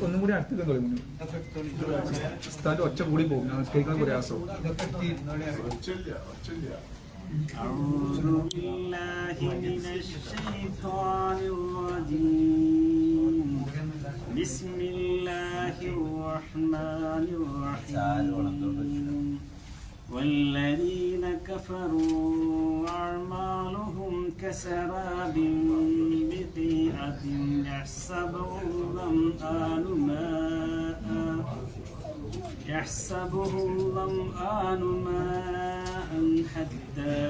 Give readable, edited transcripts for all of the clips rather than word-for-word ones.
ഒന്നും കൂടി അടുത്തേക്ക് തുടങ്ങി സ്ഥലം ഒച്ച കൂടി പോകും കേൾക്കാൻ പ്രയാസം. أعوذ بالله من الشيطان الرجيم بسم الله الرحمن الرحيم والذين كفروا أعمالهم كسراب بقيعة يحسبه الظمآن ماء حتى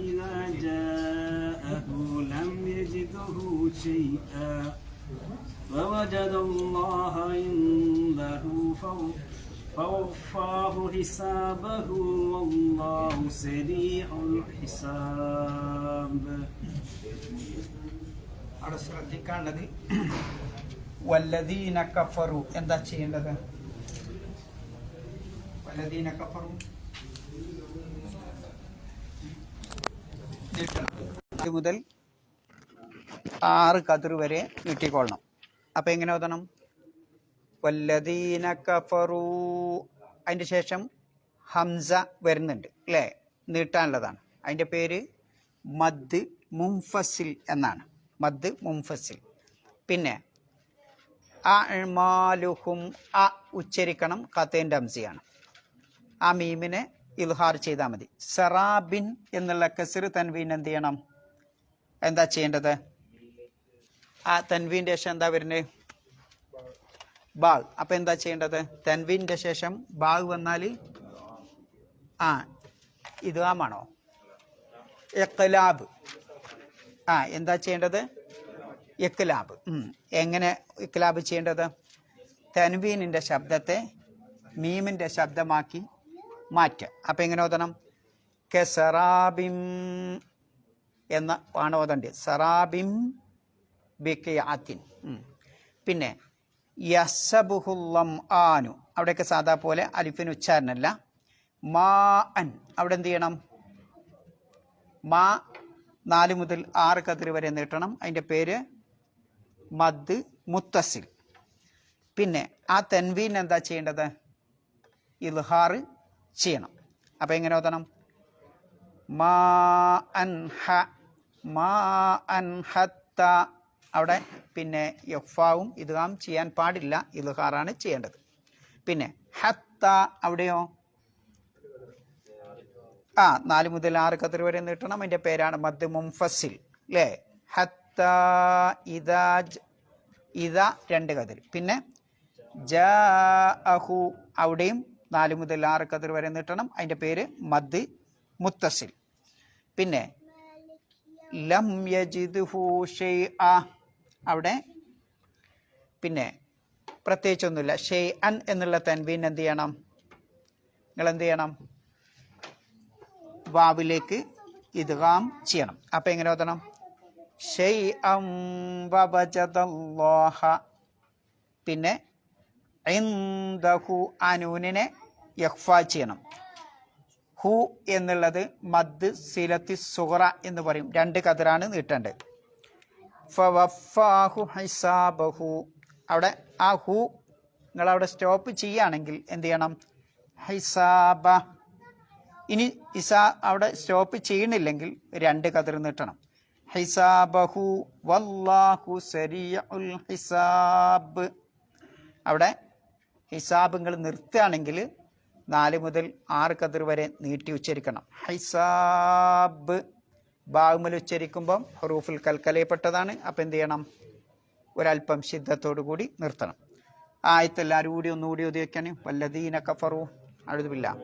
إذا جاءه لم يجده شيئا ووجد الله عنده فوفاه حسابه والله سريع الحساب. അവിടെ ശ്രദ്ധിക്കാനുള്ളത് വല്ലദീന കഫറു എന്താ ചെയ്യേണ്ടത്? വല്ലദീന കഫറു മുതൽ 6 കതിർ വരെ നീട്ടിക്കൊള്ളണം. അപ്പൊ എങ്ങനെ ഓതണം? വല്ലദീന കഫറു. അതിന്റെ ശേഷം ഹംസ വരുന്നുണ്ട് അല്ലേ? നീട്ടാനുള്ളതാണ്. അതിന്റെ പേര് മദ് മുംഫസിൽ എന്നാണ്. മദ് മുംഫസിൽ. പിന്നെ അഅ്മാലുഹും അ ഉച്ചരിക്കണം. ഖത്തേന്റെ ഹംസയാണ്. ആ മീമിനെ ഇൽഹാർ ചെയ്താൽ മതി. സറാബിൻ എന്നുള്ള കസ്ർ തൻവീൻ എന്ത് ചെയ്യണം? എന്താ ചെയ്യേണ്ടത്? ആ തൻവീന്റെ ശേഷം എന്താ വരുന്നത്? ബാഗ്. അപ്പൊ എന്താ ചെയ്യേണ്ടത്? തൻവീന്റെ ശേഷം ബാഗ് വന്നാൽ ഇദ്ഗാമാണോ? ഇഖ്ലാബ്. എന്താ ചെയ്യേണ്ടത്? ഇഖ്ലാബ്. എങ്ങനെ ഇഖ്ലാബ് ചെയ്യേണ്ടത്? തൻവീനിന്റെ ശബ്ദത്തെ മീമിന്റെ ശബ്ദമാക്കി മാറ്റുക. അപ്പൊ എങ്ങനെ ഓതണം? കസറാബിം എന്ന ആണ് ഓതേണ്ടത്. സറാബിം ബിഖിഅത്തിൻ. പിന്നെ യഹ്സബുഹുൽ ആനു. അവിടെയൊക്കെ സാധാ പോലെ അലിഫിന് ഉച്ചാരണമല്ല. മാ അൻ. അവിടെ എന്ത് ചെയ്യണം? മാ 4 മുതൽ 6 കതിർ വരെ നീട്ടണം. അതിൻ്റെ പേര് മദ് മുത്തസിൽ. പിന്നെ ആ തൻവീൻ എന്താ ചെയ്യേണ്ടത്? ഇൽഹാർ ചെയ്യണം. അപ്പം എങ്ങനെ ഓതണം? മാ അൻ ഹത്ത. അവിടെ പിന്നെ യഫാവും ഇദ്ഗാം ചെയ്യാൻ പാടില്ല. ഇൽഹാറാണ് ചെയ്യേണ്ടത്. പിന്നെ ഹത്ത അവിടെയോ 4 മുതൽ 6 കതിർ വരെ നീട്ടണം. അതിൻ്റെ പേരാണ് മദ് മുംഫസിൽ അല്ലേ? ഹത്ത ഇദാ 2 കതിർ. പിന്നെ ജാഅഹു അവിടെയും 4 മുതൽ 6 കതിർ വരെ നീട്ടണം. അതിൻ്റെ പേര് മദ് മുത്തസിൽ. പിന്നെ ലം യജിദ്ഹു ഷൈഅ അവിടെ പിന്നെ പ്രത്യേകിച്ചൊന്നുമില്ല. ഷൈഅൻ എന്നുള്ള തൻവീൻ എന്ത് ചെയ്യണം? നിങ്ങൾ എന്ത് ചെയ്യണം? വാവിലേക്ക് ഇദ്ഗാം ചെയ്യണം. അപ്പം എങ്ങനെ ഓതണം? ഷൈഅൻ വവജദല്ലാഹ. പിന്നെ ഇൻദഹു അനൂനിനെ യഖ്ഫാ ചെയ്യണം. ഹു എന്നുള്ളത് മദ് സിലത്തി സുഗ്റ എന്ന് പറയും. 2 കതിറാണ് നീട്ടേണ്ടത്. ഫവഫാഹു ഹിസാബഹു. അവിടെ ആ ഹു നിങ്ങളവിടെ സ്റ്റോപ്പ് ചെയ്യുകയാണെങ്കിൽ എന്ത് ചെയ്യണം? ഹിസാബ. ഇനി അവിടെ സ്റ്റോപ്പ് ചെയ്യണില്ലെങ്കിൽ 2 കതിർ നീട്ടണം. ഹിസാബഹു വല്ലാഹു സരീഉൽ ഹിസാബ്. അവിടെ ഹിസാബ് നിങ്ങൾ നിർത്തുകയാണെങ്കിൽ 4 മുതൽ 6 കതിർ വരെ നീട്ടി ഉച്ചരിക്കണം. ഹിസാബ് ബാഹുമൽ ഉച്ചരിക്കുമ്പം ഹുറൂഫുൽ കൽക്കലയപ്പെട്ടതാണ്. അപ്പം എന്ത് ചെയ്യണം? ഒരല്പം ശിദ്ധത്തോടു കൂടി നിർത്തണം. ആയത്തെല്ലാവരും കൂടി ഒന്നുകൂടി ഓതി വയ്ക്കാൻ. വല്ലദീന കഫറു. അഊദു ബില്ലാഹ്.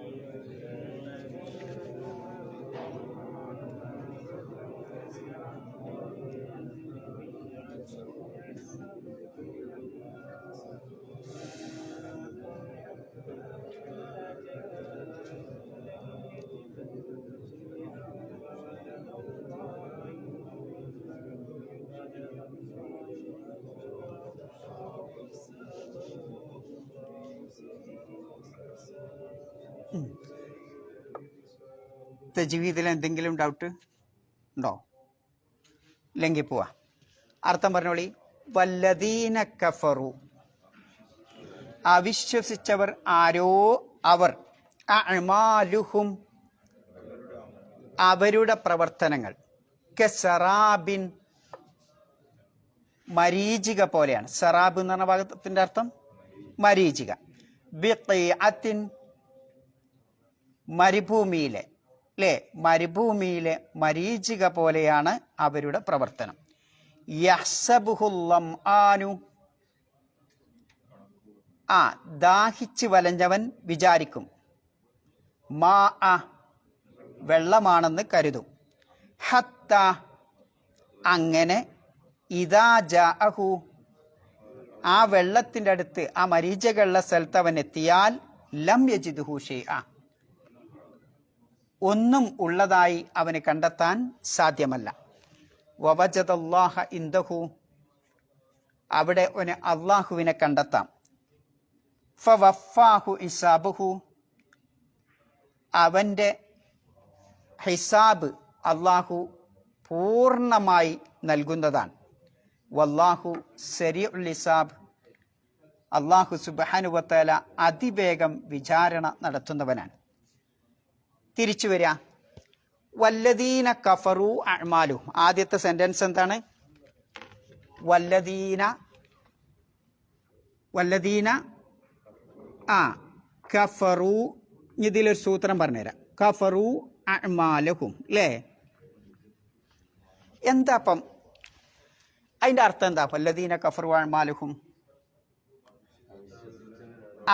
തജ്വീദിൽ എന്തെങ്കിലും ഡൗട്ട് ഉണ്ടോ? ഇല്ലെങ്കിൽ പോവാ. അർത്ഥം പറഞ്ഞോളി. വല്ലദീന കഫറു അവിശ്വസിച്ചവർ ആരോ അവർ അഅ്മാലുഹും അവരുടെ പ്രവർത്തനങ്ങൾ കസറാബിൻ മരീചിക പോലെയാണ്. സറാബ് എന്ന് പറഞ്ഞ ഭാഗത്തിന്റെ അർത്ഥം മരീചിക. ബിഖീഅത്തിൻ മരുഭൂമിയിലെ അല്ലേ, മരുഭൂമിയിലെ മരീചിക പോലെയാണ് അവരുടെ പ്രവർത്തനം. യഹ്സബുഹുൽ ലംആനു ദാഹിച്ച് വലഞ്ഞവൻ വിചാരിക്കും മാ വെള്ളമാണെന്ന് കരുതും. ഹത്ത അങ്ങനെ ഇദാ ജാഅഹു ആ വെള്ളത്തിൻ്റെ അടുത്ത് ആ മരീചികയുള്ള സ്ഥലത്ത് അവൻ എത്തിയാൽ ലം യജിദുഹു ഷൈഅ ഒന്നും ഉള്ളതായി അവന് കണ്ടെത്താൻ സാധ്യമല്ല. വവജദല്ലാഹ ഇൻദഹു അവിടെ അവന് അള്ളാഹുവിനെ കണ്ടെത്താം. ഫവഫാഹു ഹിസാബുഹു അവൻ്റെ ഹിസാബ് അള്ളാഹു പൂർണ്ണമായി നൽകുന്നതാണ്. വല്ലാഹു സരീഉൽ ഹിസാബ് അള്ളാഹു സുബ്ഹാനഹു വ തആല അതിവേഗം വിചാരണ നടത്തുന്നവനാണ്. തിരിച്ചു വരിക. വല്ലദീന കഫറു അഅ്മാലുഹും ആദ്യത്തെ സെന്റൻസ് എന്താണ്? വല്ലദീന കഫറു. ഇതിലൊരു സൂത്രം പറഞ്ഞുതരാം. കഫറു അഅ്മാലുഹും അല്ലേ, എന്താ അപ്പം അതിൻ്റെ അർത്ഥം എന്താ? വല്ലദീന കഫറു അഅ്മാലുഹും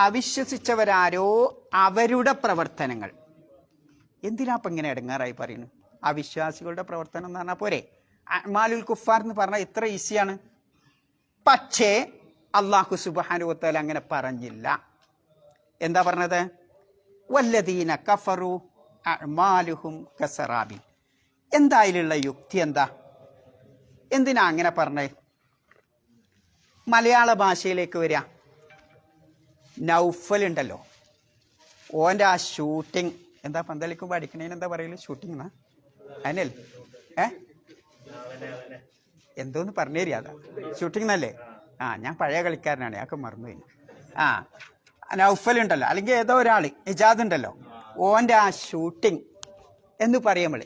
അവിശ്വസിച്ചവരാരോ അവരുടെ പ്രവർത്തനങ്ങൾ. എന്തിനാപ്പം ഇങ്ങനെ ഇടങ്ങാറായി പറയുന്നു? അവിശ്വാസികളുടെ പ്രവർത്തനം എന്ന് പറഞ്ഞാൽ പോരെ? അഅ്മാലുൽ കുഫാർ എന്ന് പറഞ്ഞാൽ ഇത്ര ഈസിയാണ്. പക്ഷേ അല്ലാഹു സുബ്ഹാനഹു വ തആല അങ്ങനെ പറഞ്ഞില്ല. എന്താ പറഞ്ഞത്? വല്ലദീന കഫറു അഅ്മാലുഹും കസറാബിൻ. എന്താ അതിലുള്ള യുക്തി? എന്താ, എന്തിനാ അങ്ങനെ പറഞ്ഞേ? മലയാള ഭാഷയിലേക്ക് വരിക. നൗഫൽ ഉണ്ടല്ലോ, ഓൻ്റെ ആ ഷൂട്ടിങ് എന്താ? പന്തളിക്കുമ്പോൾ അടിക്കണേന് എന്താ പറയല്? ഷൂട്ടിങ് എന്നാ അതിനല്ലേ? എന്തോന്ന് പറഞ്ഞു തരിക. അതാ ഷൂട്ടിങ് എന്നല്ലേ? ഞാൻ പഴയ കളിക്കാരനാണ്, അതൊക്കെ മറന്നുപോയി. നൗഫൽ ഉണ്ടല്ലോ, അല്ലെങ്കിൽ ഏതോ ഒരാൾ ഇജാദ് ഉണ്ടല്ലോ, ഓൻ്റെ ആ ഷൂട്ടിങ് എന്ന് പറയുമ്പോൾ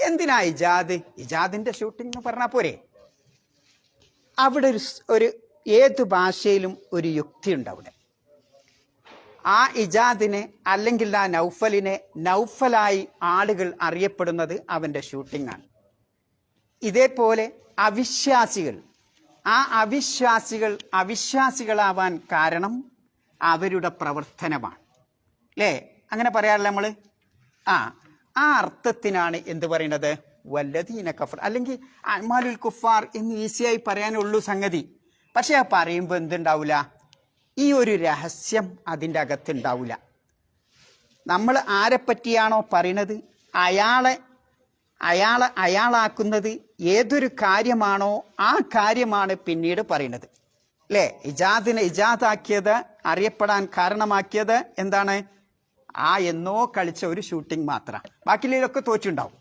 എന്തിനാ ഇജാദിന്റെ ഷൂട്ടിംഗ് എന്ന് പറഞ്ഞാൽ പോരെ? അവിടെ ഒരു ഏത് ഭാഷയിലും ഒരു യുക്തിയുണ്ട്. അവിടെ ആ ഇജാദിനെ അല്ലെങ്കിൽ ആ നൗഫലിനെ നൗഫലായി ആളുകൾ അറിയപ്പെടുന്നത് അവൻ്റെ ഷൂട്ടിംഗ് ആണ്. ഇതേപോലെ അവിശ്വാസികൾ അവിശ്വാസികളാവാൻ കാരണം അവരുടെ പ്രവർത്തനമാണ് അല്ലേ? അങ്ങനെ പറയാറില്ല നമ്മൾ. ആ അർത്ഥത്തിനാണ് എന്ത് പറയുന്നത്? വല്ലദീന കഫർ അല്ലെങ്കിൽ അഅ്മാലുൽ കുഫാർ എന്ന് ഈസിയായി പറയാനുള്ളൂ സംഗതി. പക്ഷെ ആ പറയുമ്പോൾ എന്തുണ്ടാവില്ല? ഈ ഒരു രഹസ്യം അതിൻ്റെ അകത്തുണ്ടാവില്ല. നമ്മൾ ആരെപ്പറ്റിയാണോ പറയണത് അയാളാക്കുന്നത് ഏതൊരു കാര്യമാണോ ആ കാര്യമാണ് പിന്നീട് പറയുന്നത് അല്ലേ? ഇജാദാക്കിയത് അറിയപ്പെടാൻ കാരണമാക്കിയത് എന്താണ്? എന്നോ കളിച്ച ഒരു ഷൂട്ടിംഗ് മാത്രം. ബാക്കിയുള്ളതൊക്കെ തോറ്റുണ്ടാവും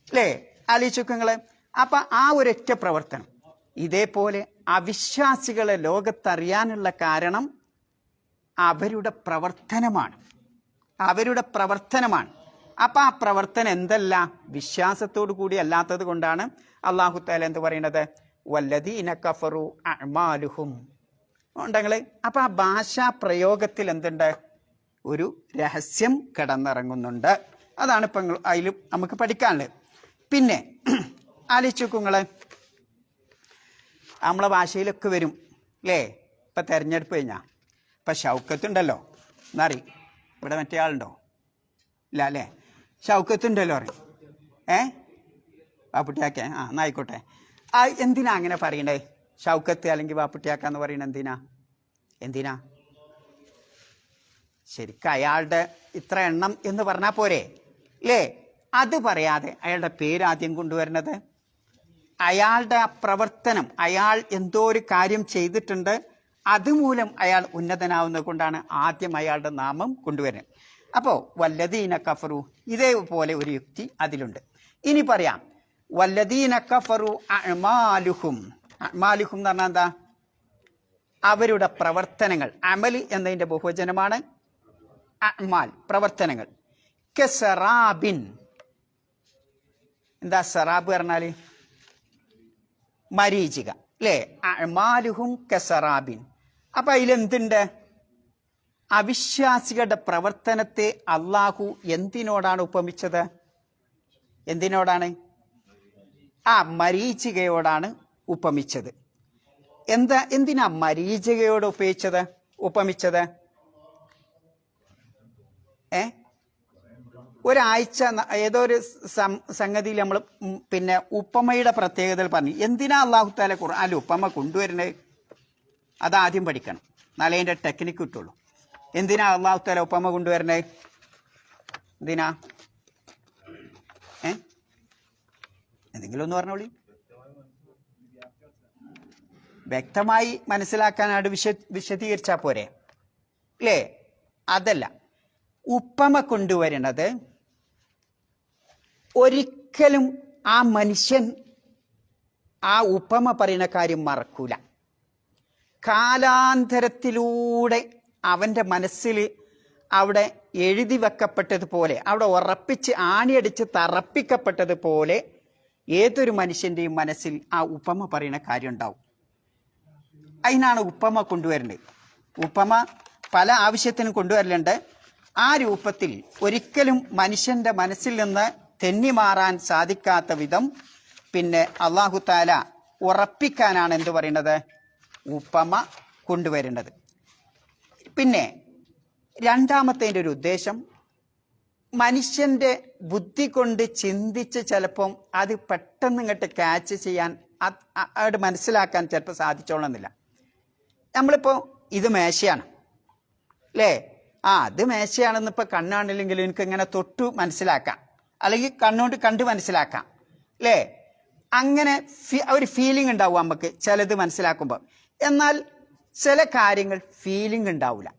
അല്ലേ? ആലോചിച്ചോക്കുങ്ങളെ. അപ്പം ആ ഒരൊറ്റ പ്രവർത്തനം ഇതേപോലെ അവിശ്വാസികളെ ലോകത്തറിയാനുള്ള കാരണം അവരുടെ പ്രവർത്തനമാണ്. അപ്പം ആ പ്രവർത്തനം എന്തല്ല? വിശ്വാസത്തോടു കൂടി അല്ലാത്തത് കൊണ്ടാണ് അല്ലാഹു തആല എന്ത് പറയുന്നത്? വല്ലദീന കഫറു അഅ്മാലുഹും ഉണ്ടെങ്കിൽ. അപ്പം ആ ഭാഷാ പ്രയോഗത്തിൽ എന്തുണ്ട്? ഒരു രഹസ്യം കിടന്നിറങ്ങുന്നുണ്ട്. അതാണ് ഇപ്പം അതിൽ നമുക്ക് പഠിക്കാനുള്ളത്. പിന്നെ ആലോചിച്ച് നോക്കുങ്ങള്, നമ്മളെ ഭാഷയിലൊക്കെ വരും അല്ലേ? ഇപ്പം തെരഞ്ഞെടുപ്പ് കഴിഞ്ഞാൽ ഇപ്പം ഷൗക്കത്തുണ്ടല്ലോ എന്നറി. ഇവിടെ മറ്റേ ആളുണ്ടോ? ഇല്ല അല്ലേ? ഷൗക്കത്തുണ്ടല്ലോ അറിയും. വാപ്പുട്ടിയാക്ക എന്നായിക്കോട്ടെ. എന്തിനാ അങ്ങനെ പറയണ്ടേ? ഷൗക്കത്ത് അല്ലെങ്കിൽ വാപ്പുട്ടിയാക്ക എന്ന് പറയുന്നത് എന്തിനാ? ശരിക്കും അയാളുടെ ഇത്ര എണ്ണം എന്ന് പറഞ്ഞാൽ പോരെ അല്ലേ? അത് പറയാതെ അയാളുടെ പേരാദ്യം കൊണ്ടുവരുന്നത് അയാളുടെ പ്രവർത്തനം, അയാൾ എന്തോ ഒരു കാര്യം ചെയ്തിട്ടുണ്ട്, അതുമൂലം അയാൾ ഉന്നതനാവുന്നത് കൊണ്ടാണ് ആദ്യം അയാളുടെ നാമം കൊണ്ടുവരുന്നത്. അപ്പോൾ വല്ലദീന കഫറു ഇതേപോലെ ഒരു യുക്തി അതിലുണ്ട്. ഇനി പറയാം വല്ലദീന കഫറു അഅ്മാലുഹും അഅ്മാലുഹും എന്ന് പറഞ്ഞാൽ എന്താ? അവരുടെ പ്രവർത്തനങ്ങൾ. അമൽ എന്നതിൻ്റെ ബഹുവചനമാണ് അഅ്മാൽ, പ്രവർത്തനങ്ങൾ. കസറാബിൻ, എന്താ സറാബ് പറഞ്ഞാൽ? മരീചിക അല്ലേ? അഅ്മാലുഹും കസറാബിൻ. അപ്പം അതിലെന്തുണ്ട്? അവിശ്വാസികളുടെ പ്രവർത്തനത്തെ അള്ളാഹു എന്തിനോടാണ് ഉപമിച്ചത്? എന്തിനോടാണ്? മരീചികയോടാണ് ഉപമിച്ചത്. എന്തിനാ മരീചികയോട് ഉപമിച്ചത്? ഒരാഴ്ച ഏതോ ഒരു സംഗതിയിൽ നമ്മൾ പിന്നെ ഉപമയുടെ പ്രത്യേകതകൾ പറഞ്ഞു. എന്തിനാ അള്ളാഹു താല ഖുർആനിൽ ഉപമ കൊണ്ടുവരുന്നത്? അതാദ്യം പഠിക്കണം, എന്നാലേ അതിൻ്റെ ടെക്നിക്ക് കിട്ടുള്ളൂ. എന്തിനാ അള്ളാഹു താല ഉപമ കൊണ്ടുവരുന്നത്? എന്തിനാ? എന്തെങ്കിലും ഒന്ന് പറഞ്ഞോളി. വ്യക്തമായി മനസ്സിലാക്കാനായിട്ട് വിശദീകരിച്ചാൽ പോരെ അല്ലേ? അതല്ല, ഉപമ കൊണ്ടുവരുന്നത് ഒരിക്കലും ആ മനുഷ്യൻ ആ ഉപമ പറയുന്ന കാര്യം മറക്കൂല. കാലാന്തരത്തിലൂടെ അവൻ്റെ മനസ്സിൽ അവിടെ എഴുതി വെക്കപ്പെട്ടതുപോലെ, അവിടെ ഉറപ്പിച്ച് ആണിയടിച്ച് തറപ്പിക്കപ്പെട്ടതുപോലെ ഏതൊരു മനുഷ്യൻ്റെയും മനസ്സിൽ ആ ഉപമ പറയുന്ന കാര്യം ഉണ്ടാവും. അതിനാണ് ഉപമ കൊണ്ടുവരേണ്ടത്. ഉപമ പല ആവശ്യത്തിനും കൊണ്ടുവരലുണ്ട്. ആ രൂപത്തിൽ ഒരിക്കലും മനുഷ്യൻ്റെ മനസ്സിൽ നിന്ന് തെന്നിമാറാൻ സാധിക്കാത്ത വിധം പിന്നെ അള്ളാഹു താല ഉറപ്പിക്കാനാണ് എന്തു പറയുന്നത്? ഉപമ കൊണ്ടുവരേണ്ടത്. പിന്നെ രണ്ടാമത്തേൻ്റെ ഒരു ഉദ്ദേശം, മനുഷ്യൻ്റെ ബുദ്ധി കൊണ്ട് ചിന്തിച്ച് ചിലപ്പം അത് പെട്ടെന്ന് ഇങ്ങോട്ട് ക്യാച്ച് ചെയ്യാൻ അത് മനസ്സിലാക്കാൻ ചിലപ്പോൾ സാധിച്ചോളന്നില്ല. നമ്മളിപ്പോൾ ഇത് മേശയാണ് അല്ലേ? അത് മേശയാണെന്ന് ഇപ്പോൾ കണ്ണാണില്ലെങ്കിലും എനിക്ക് ഇങ്ങനെ തൊട്ടു മനസ്സിലാക്കാം, അല്ലെങ്കിൽ കണ്ണുകൊണ്ട് കണ്ട് മനസ്സിലാക്കാം അല്ലേ? അങ്ങനെ ഒരു ഫീലിംഗ് ഉണ്ടാവും നമുക്ക് ചിലത് മനസ്സിലാക്കുമ്പോൾ. എന്നാൽ ചില കാര്യങ്ങൾ ഫീലിംഗ് ഉണ്ടാവില്ല.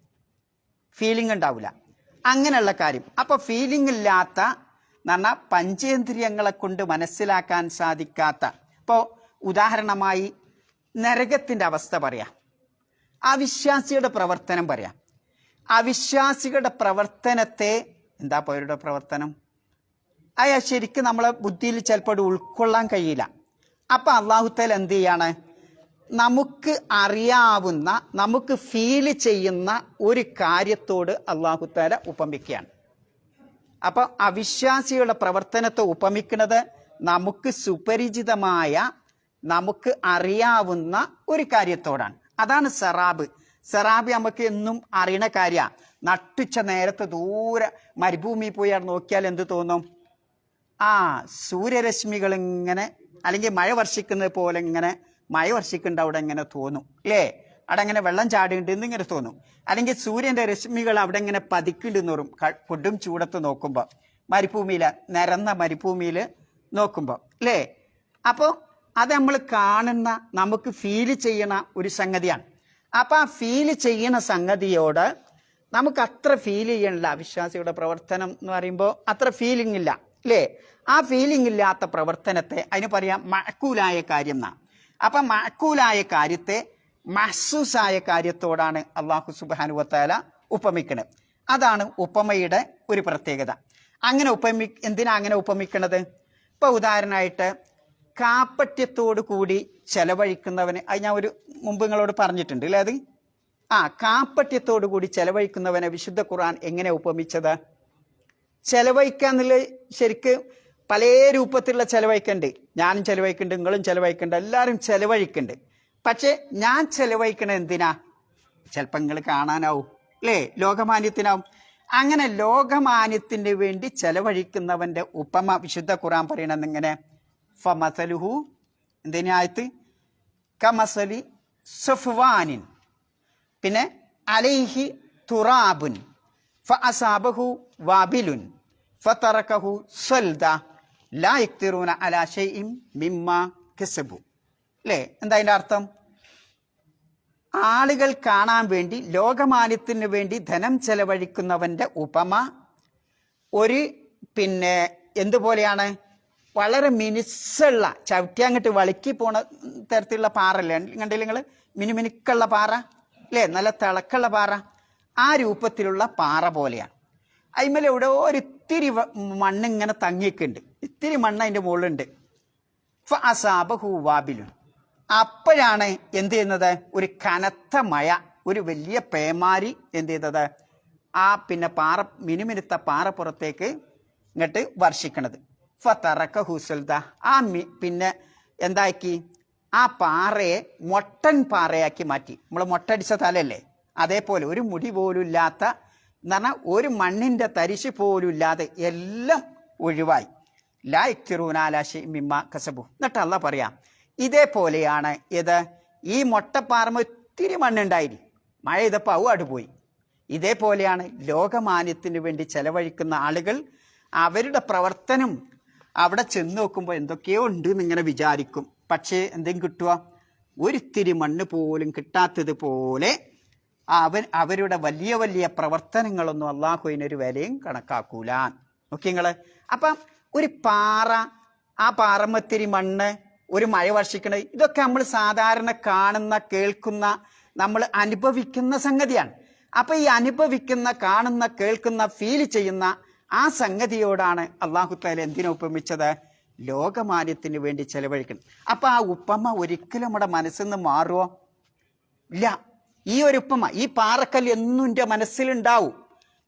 അങ്ങനെയുള്ള കാര്യം. അപ്പോൾ ഫീലിംഗ് ഇല്ലാത്ത എന്ന് പറഞ്ഞാൽ പഞ്ചേന്ദ്രിയങ്ങളെ കൊണ്ട് മനസ്സിലാക്കാൻ സാധിക്കാത്ത, ഇപ്പോൾ ഉദാഹരണമായി നരകത്തിൻ്റെ അവസ്ഥ പറയാം, അവിശ്വാസിയുടെ പ്രവർത്തനം പറയാം. അവിശ്വാസികളുടെ പ്രവർത്തനത്തെ എന്താ അവരുടെ പ്രവർത്തനം? അയാൾ ശരിക്കും നമ്മളെ ബുദ്ധിയിൽ ചിലപ്പോൾ ഉൾക്കൊള്ളാൻ കഴിയില്ല. അപ്പം അള്ളാഹു തആല എന്ത് ചെയ്യാണ്? നമുക്ക് അറിയാവുന്ന, നമുക്ക് ഫീൽ ചെയ്യുന്ന ഒരു കാര്യത്തോട് അള്ളാഹു തആല ഉപമിക്കുകയാണ്. അപ്പം അവിശ്വാസികളുടെ പ്രവർത്തനത്തെ ഉപമിക്കുന്നത് നമുക്ക് സുപരിചിതമായ, നമുക്ക് അറിയാവുന്ന ഒരു കാര്യത്തോടാണ്. അതാണ് സറാബ്. സറാബ് നമുക്ക് എന്നും അറിയണ കാര്യമാണ്. നട്ടുച്ച നേരത്തെ ദൂരെ മരുഭൂമി പോയി അവിടെ നോക്കിയാൽ എന്ത് തോന്നും? സൂര്യരശ്മികൾ ഇങ്ങനെ, അല്ലെങ്കിൽ മഴ വർഷിക്കുന്നത് പോലെ ഇങ്ങനെ മഴ വർഷിക്കുന്നുണ്ട് അവിടെ ഇങ്ങനെ തോന്നും അല്ലേ? അവിടെ അങ്ങനെ വെള്ളം ചാടിയുണ്ട് എന്നിങ്ങനെ തോന്നും. അല്ലെങ്കിൽ സൂര്യൻ്റെ രശ്മികൾ അവിടെ ഇങ്ങനെ പതിക്കുന്നുണ്ടെന്ന് പറയും കൊടും ചൂടത്ത് നോക്കുമ്പോൾ, മരുഭൂമിയിൽ, നിരന്ന മരുഭൂമിയിൽ നോക്കുമ്പോൾ അല്ലേ? അപ്പോൾ അത് നമ്മൾ കാണുന്ന, നമുക്ക് ഫീൽ ചെയ്യണ ഒരു സംഗതിയാണ്. അപ്പം ആ ഫീൽ ചെയ്യണ സംഗതിയോട് നമുക്ക് അത്ര ഫീൽ ചെയ്യണില്ല. അവിശ്വാസിയുടെ പ്രവർത്തനം എന്ന് പറയുമ്പോൾ അത്ര ഫീലിംഗ് ഇല്ല അല്ലേ? ആ ഫീലിംഗ് ഇല്ലാത്ത പ്രവർത്തനത്തെ അതിന് പറയാം മഅ്കൂലായ കാര്യം എന്നാണ്. അപ്പം മഅ്കൂലായ കാര്യത്തെ മഹ്സൂസായ കാര്യത്തോടാണ് അല്ലാഹു സുബ്ഹാനഹു വ തആല ഉപമിക്കുന്നത്. അതാണ് ഉപമയുടെ ഒരു പ്രത്യേകത. അങ്ങനെ എന്തിനാ അങ്ങനെ ഉപമിക്കണത്? ഇപ്പോൾ ഉദാഹരണമായിട്ട് കാപ്പറ്റ്യത്തോടു കൂടി ചെലവഴിക്കുന്നവന്, അത് ഞാൻ ഒരു മുമ്പ് നിങ്ങളോട് പറഞ്ഞിട്ടുണ്ട് അല്ലേ? അത് കാപ്പറ്റ്യത്തോടു കൂടി ചെലവഴിക്കുന്നവനെ വിശുദ്ധ ഖുർആൻ എങ്ങനെ ഉപമിച്ചത്? ചെലവഴിക്കാന്നുള്ള ശരിക്ക് പല രൂപത്തിലുള്ള ചെലവഴിക്കുന്നുണ്ട്. ഞാനും ചെലവഴിക്കുന്നുണ്ട്, നിങ്ങളും ചെലവഴിക്കുന്നുണ്ട്, എല്ലാവരും ചെലവഴിക്കുന്നുണ്ട്. പക്ഷെ ഞാൻ ചെലവഴിക്കണത് എന്തിനാ? ചിലപ്പോൾ നിങ്ങൾ കാണാനാവും അല്ലേ? ലോകമാന്യത്തിനാവും. അങ്ങനെ ലോകമാന്യത്തിന് വേണ്ടി ചെലവഴിക്കുന്നവന്റെ ഉപമ വിശുദ്ധ ഖുർആൻ പറയണത് എങ്ങനെ? ഫമസലുഹു, എന്തിനായത്ത്? കമസലി സഫ്വാനിൻ, പിന്നെ അലൈഹി തുറാബുൻ ഫഅസാബഹു വാബിലുൻ ഫതറകഹു സൽദ ലാ യഖ്തിറൂന അലാ ഷൈഇൻ മിമ്മാ കസബു. അല്ലേ? എന്താ അതിൻ്റെ അർത്ഥം? ആളുകൾ കാണാൻ വേണ്ടി, ലോകമാന്യത്തിന് വേണ്ടി ധനം ചെലവഴിക്കുന്നവന്റെ ഉപമ ഒരു എന്തുപോലെയാണ്? വളരെ മിനുസുള്ള ചവിട്ടി അങ്ങോട്ട് വളുക്കി പോണ തരത്തിലുള്ള പാറല്ലേ കണ്ടില്ല നിങ്ങൾ? മിനുമിനുക്കുള്ള പാറ അല്ലേ, നല്ല തിളക്കുള്ള പാറ, ആ രൂപത്തിലുള്ള പാറ പോലെയാണ്. അതിന്മേൽ എവിടെ ഒരിത്തിരി മണ്ണ് ഇങ്ങനെ തങ്ങിക്കുണ്ട്, ഇത്തിരി മണ്ണ് അതിൻ്റെ മുകളിലുണ്ട്. ഫഅസാബഹു വാബിലുൻ, അപ്പോഴാണ് എന്ത് ചെയ്യുന്നത്? ഒരു കനത്ത മഴ, ഒരു വലിയ പേമാരി എന്ത് ചെയ്തത്? ആ പിന്നെ പാറ മിനുമിനുത്ത പാറ പുറത്തേക്ക് ഇങ്ങോട്ട് വർഷിക്കണത്. ഫതറക ഹുസൽദ, പിന്നെ എന്താക്കി? ആ പാറയെ മൊട്ടൻ പാറയാക്കി മാറ്റി. നമ്മൾ മൊട്ടടിച്ച തലല്ലേ, അതേപോലെ ഒരു മുടി പോലും ഇല്ലാത്ത, എന്ന് പറഞ്ഞാൽ ഒരു മണ്ണിൻ്റെ തരിശ് പോലും ഇല്ലാതെ എല്ലാം ഒഴിവായി. ലാ യക്തിറൂനാലാശി മിമ്മ കസബു. എന്നിട്ട് അള്ളാഹ് പറയാം, ഇതേപോലെയാണ് ഇത്. ഈ മൊട്ടപ്പാറമ ഒത്തിരി മണ്ണുണ്ടായി, മഴ ചെയ്തപ്പോൾ അവട് പോയി. ഇതേപോലെയാണ് ലോകമാന്യത്തിന് വേണ്ടി ചെലവഴിക്കുന്ന ആളുകൾ. അവരുടെ പ്രവർത്തനം അവിടെ ചെന്ന് നോക്കുമ്പോൾ എന്തൊക്കെയോ ഉണ്ട് എന്നിങ്ങനെ വിചാരിക്കും. പക്ഷേ എന്തെങ്കിലും കിട്ടുക? ഒരിത്തിരി മണ്ണ് പോലും കിട്ടാത്തതുപോലെ അവരുടെ വലിയ വലിയ പ്രവർത്തനങ്ങളൊന്നും അള്ളാഹുവിനൊരു വിലയും കണക്കാക്കൂല. നോക്കി നിങ്ങൾ. അപ്പം ഒരു പാറ, ആ പാറമത്തിരി മണ്ണ്, ഒരു മഴ വർഷിക്കണത്, ഇതൊക്കെ നമ്മൾ സാധാരണ കാണുന്ന, കേൾക്കുന്ന, നമ്മൾ അനുഭവിക്കുന്ന സംഗതിയാണ്. അപ്പൊ ഈ അനുഭവിക്കുന്ന, കാണുന്ന, കേൾക്കുന്ന, ഫീൽ ചെയ്യുന്ന ആ സംഗതിയോടാണ് അള്ളാഹു തആല എന്തിനെ ഉപമിച്ചത്? ലോകമാന്യത്തിന് വേണ്ടി ചെലവഴിക്കണം. അപ്പൊ ആ ഉപമ ഒരിക്കലും നമ്മുടെ മനസ്സിൽ നിന്ന് മാറുമോ? ഇല്ല. ഈ ഒരു ഉപമ, ഈ പാറക്കല്ല് എന്നും എൻ്റെ മനസ്സിലുണ്ടാവും.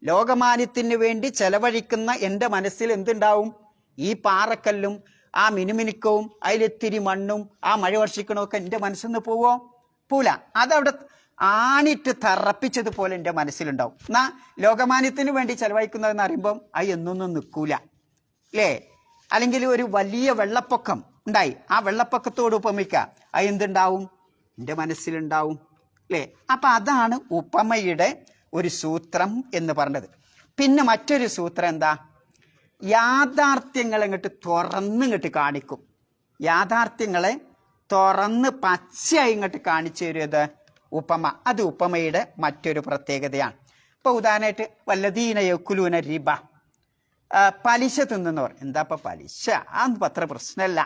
ലോകമാന്യത്തിന് വേണ്ടി ചെലവഴിക്കുന്ന എൻ്റെ മനസ്സിൽ എന്തുണ്ടാവും? ഈ പാറക്കല്ലും ആ മിനുമിനുക്കവും അതിലെത്തിരി മണ്ണും ആ മഴ വർഷിക്കണമൊക്കെ എൻ്റെ മനസ്സിൽ നിന്ന് പോവോ? പോല. അതവിടെ ആണിട്ട് തറപ്പിച്ചതുപോലെ എൻ്റെ മനസ്സിലുണ്ടാവും. എന്നാ ലോകമാന്യത്തിന് വേണ്ടി ചെലവഴിക്കുന്നതെന്ന് അറിയുമ്പം അത് എന്നൊന്നും നിൽക്കൂല അല്ലേ? അല്ലെങ്കിൽ ഒരു വലിയ വെള്ളപ്പൊക്കം ഉണ്ടായി, ആ വെള്ളപ്പൊക്കത്തോട് ഉപമിക്കുക, അത് എന്തുണ്ടാവും? എൻ്റെ മനസ്സിലുണ്ടാവും അല്ലേ? അപ്പം അതാണ് ഉപമയുടെ ഒരു സൂത്രം എന്ന് പറഞ്ഞത്. പിന്നെ മറ്റൊരു സൂത്രം എന്താ? യാഥാർത്ഥ്യങ്ങൾ ഇങ്ങോട്ട് തുറന്നിങ്ങോട്ട് കാണിക്കും. യാഥാർത്ഥ്യങ്ങളെ തുറന്ന് പച്ചയായി ഇങ്ങോട്ട് കാണിച്ചു തരുന്നത് ഉപമ. അത് ഉപമയുടെ മറ്റൊരു പ്രത്യേകതയാണ്. ഇപ്പൊ ഉദാഹരണമായിട്ട് വല്ലദീന യക്കുലൂന റിബ, പലിശ തിന്നുന്നവർ. എന്താ ഇപ്പൊ പലിശ? അതൊന്നും അത്ര പ്രശ്നമല്ല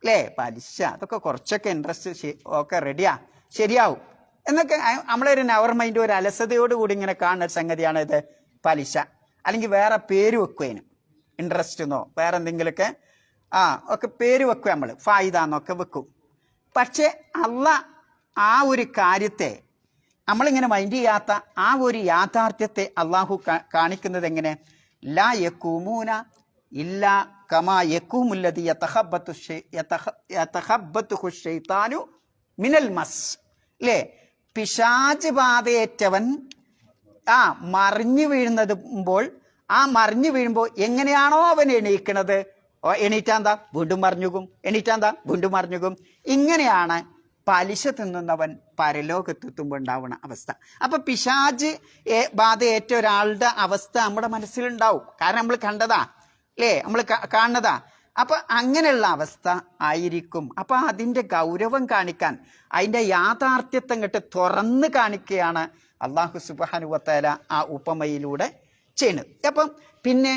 അല്ലേ? പലിശ അതൊക്കെ കുറച്ചൊക്കെ ഇൻട്രസ്റ്റ് ഒക്കെ റെഡിയാ, ശരിയാവും എന്നൊക്കെ നമ്മളൊരു നവർ മൈൻഡ്, ഒരു അലസതയോട് കൂടി ഇങ്ങനെ കാണുന്ന ഒരു സംഗതിയാണ് ഇത് പലിശ. അല്ലെങ്കിൽ വേറെ പേര് വെക്കുവതിന്, ഇൻട്രസ്റ്റ് എന്നോ വേറെ എന്തെങ്കിലുമൊക്കെ ഒക്കെ പേര് വെക്കുക, നമ്മൾ ഫായിദ എന്നൊക്കെ വെക്കും. പക്ഷെ അള്ളാഹ് ആ ഒരു കാര്യത്തെ നമ്മളിങ്ങനെ മൈൻഡ് ചെയ്യാത്ത ആ ഒരു യാഥാർത്ഥ്യത്തെ അള്ളാഹു കാണിക്കുന്നത് എങ്ങനെ? ലാ യഖൂമൂന ഇല്ലാ കമാ യഖൂമുല്ലദി യതഖബ്ബതുഹു ശൈത്താനു മിനൽ മസ്. അല്ലേ? പിശാച് ബാധയേറ്റവൻ മറിഞ്ഞു വീഴുമ്പോൾ, ആ മറിഞ്ഞു വീഴുമ്പോൾ എങ്ങനെയാണോ അവൻ എണീക്കണത്, എണീറ്റാന്താ വീണ്ടും മറിഞ്ഞുകും, എണീറ്റാന്താ വീണ്ടും മറിഞ്ഞുകും. ഇങ്ങനെയാണ് പലിശ തിന്നുന്നവൻ പരലോകത്തെത്തുമ്പോൾ ഉണ്ടാവുന്ന അവസ്ഥ. അപ്പൊ പിശാച് ബാധയേറ്റ ഒരാളുടെ അവസ്ഥ നമ്മുടെ മനസ്സിലുണ്ടാവും. കാരണം നമ്മൾ കണ്ടതാ അല്ലേ, നമ്മൾ കാണുന്നതാ. അപ്പൊ അങ്ങനെയുള്ള അവസ്ഥ ആയിരിക്കും. അപ്പൊ അതിന്റെ ഗൗരവം കാണിക്കാൻ, അതിന്റെ യാഥാർത്ഥ്യത്തെ ഇങ്ങോട്ട് തുറന്ന് കാണിക്കുകയാണ് അല്ലാഹു സുബ്ഹാനഹു വ തആല ആ ഉപമയിലൂടെ ചെയ്യുന്നത്. അപ്പം പിന്നെ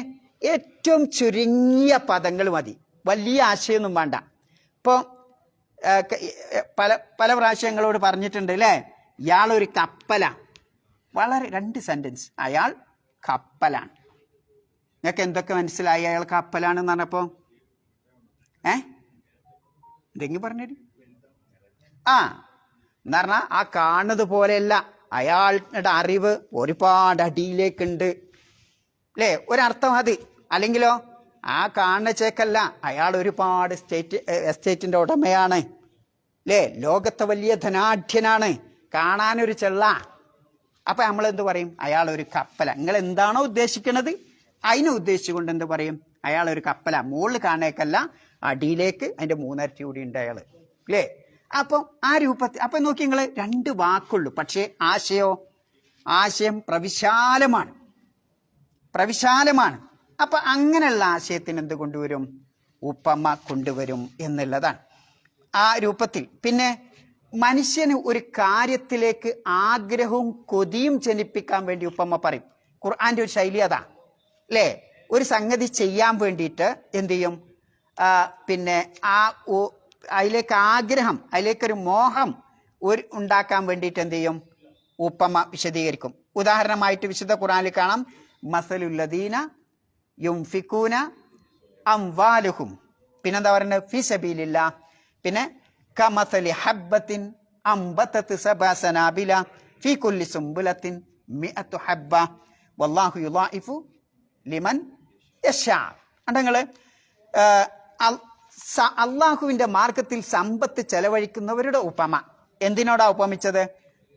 ഏറ്റവും ചുരുങ്ങിയ പദങ്ങൾ മതി, വലിയ ആശയമൊന്നും വേണ്ട. ഇപ്പോൾ പല പ്രാവശ്യങ്ങളോട് പറഞ്ഞിട്ടുണ്ട് അല്ലേ, ഇയാളൊരു കപ്പലാണ്. വളരെ 2 സെന്റൻസ്, അയാൾ കപ്പലാണ്. നിങ്ങൾക്ക് എന്തൊക്കെ മനസ്സിലായി അയാൾ കപ്പലാണെന്ന് പറഞ്ഞപ്പോൾ? എന്തെങ്കിലും പറഞ്ഞുതരും. എന്ന് പറഞ്ഞാൽ ആ കാണുന്നത് പോലെയല്ല, അയാളുടെ അറിവ് ഒരുപാട് അടിയിലേക്കുണ്ട് അല്ലേ, ഒരർത്ഥം അത്. അല്ലെങ്കിലോ ആ കാണുന്ന ചേക്കല്ല, അയാൾ ഒരുപാട് എസ്റ്റേറ്റിന്റെ ഉടമയാണ് അല്ലേ, ലോകത്തെ വലിയ ധനാഢ്യനാണ്, കാണാനൊരു ചെള്ള. അപ്പൊ നമ്മൾ എന്ത് പറയും? അയാൾ ഒരു കപ്പല. നിങ്ങൾ എന്താണോ ഉദ്ദേശിക്കുന്നത് അതിനെ ഉദ്ദേശിച്ചുകൊണ്ട് എന്ത് പറയും? അയാൾ ഒരു കപ്പല. മുകളിൽ കാണേക്കല്ല, അടിയിലേക്ക് അതിന്റെ 3 ഇരട്ടി കൂടി ഉണ്ട് അയാൾ അല്ലേ. അപ്പം ആ രൂപത്തിൽ അപ്പൊ നോക്കി നിങ്ങൾ, 2 വാക്കുള്ളൂ, പക്ഷേ ആശയം പ്രവിശാലമാണ്. അപ്പൊ അങ്ങനെയുള്ള ആശയത്തിന് എന്ത് കൊണ്ടുവരും? ഉപമ കൊണ്ടുവരും എന്നുള്ളതാണ് ആ രൂപത്തിൽ. പിന്നെ മനുഷ്യന് ഒരു കാര്യത്തിലേക്ക് ആഗ്രഹവും കൊതിയും ജനിപ്പിക്കാൻ വേണ്ടി ഉപമ പറയും. ഖുർആന്റെ ഒരു ശൈലി അതാ അല്ലേ. ഒരു സംഗതി ചെയ്യാൻ വേണ്ടിയിട്ട് എന്ത് ചെയ്യും? പിന്നെ അതിലേക്ക് ആഗ്രഹം, അതിലേക്കൊരു മോഹം ഉണ്ടാക്കാൻ വേണ്ടിയിട്ട് എന്ത് ചെയ്യും? ഉപമ വിശദീകരിക്കും. ഉദാഹരണമായിട്ട് വിശുദ്ധ ഖുർആനിൽ കാണാം, മസലുല്ലദീന യുംഫിഖൂന അംവാലുഹും, പിന്നെന്താ പറയുന്നത്? ഫീ സബീലില്ലാ. പിന്നെ കമസലി ഹബ്ബത്തിൻ അംബതത് സബഅ സനാബില ഫീ കുല്ലി സുംബുലത്തിൻ മിഅതു ഹബ്ബ വല്ലാഹു യുളാഇഫു ലിമൻ യശാ. അണ്ടങ്ങള് അള്ളാഹുവിന്റെ മാർഗത്തിൽ സമ്പത്ത് ചെലവഴിക്കുന്നവരുടെ ഉപമ എന്തിനോടാ ഉപമിച്ചത്?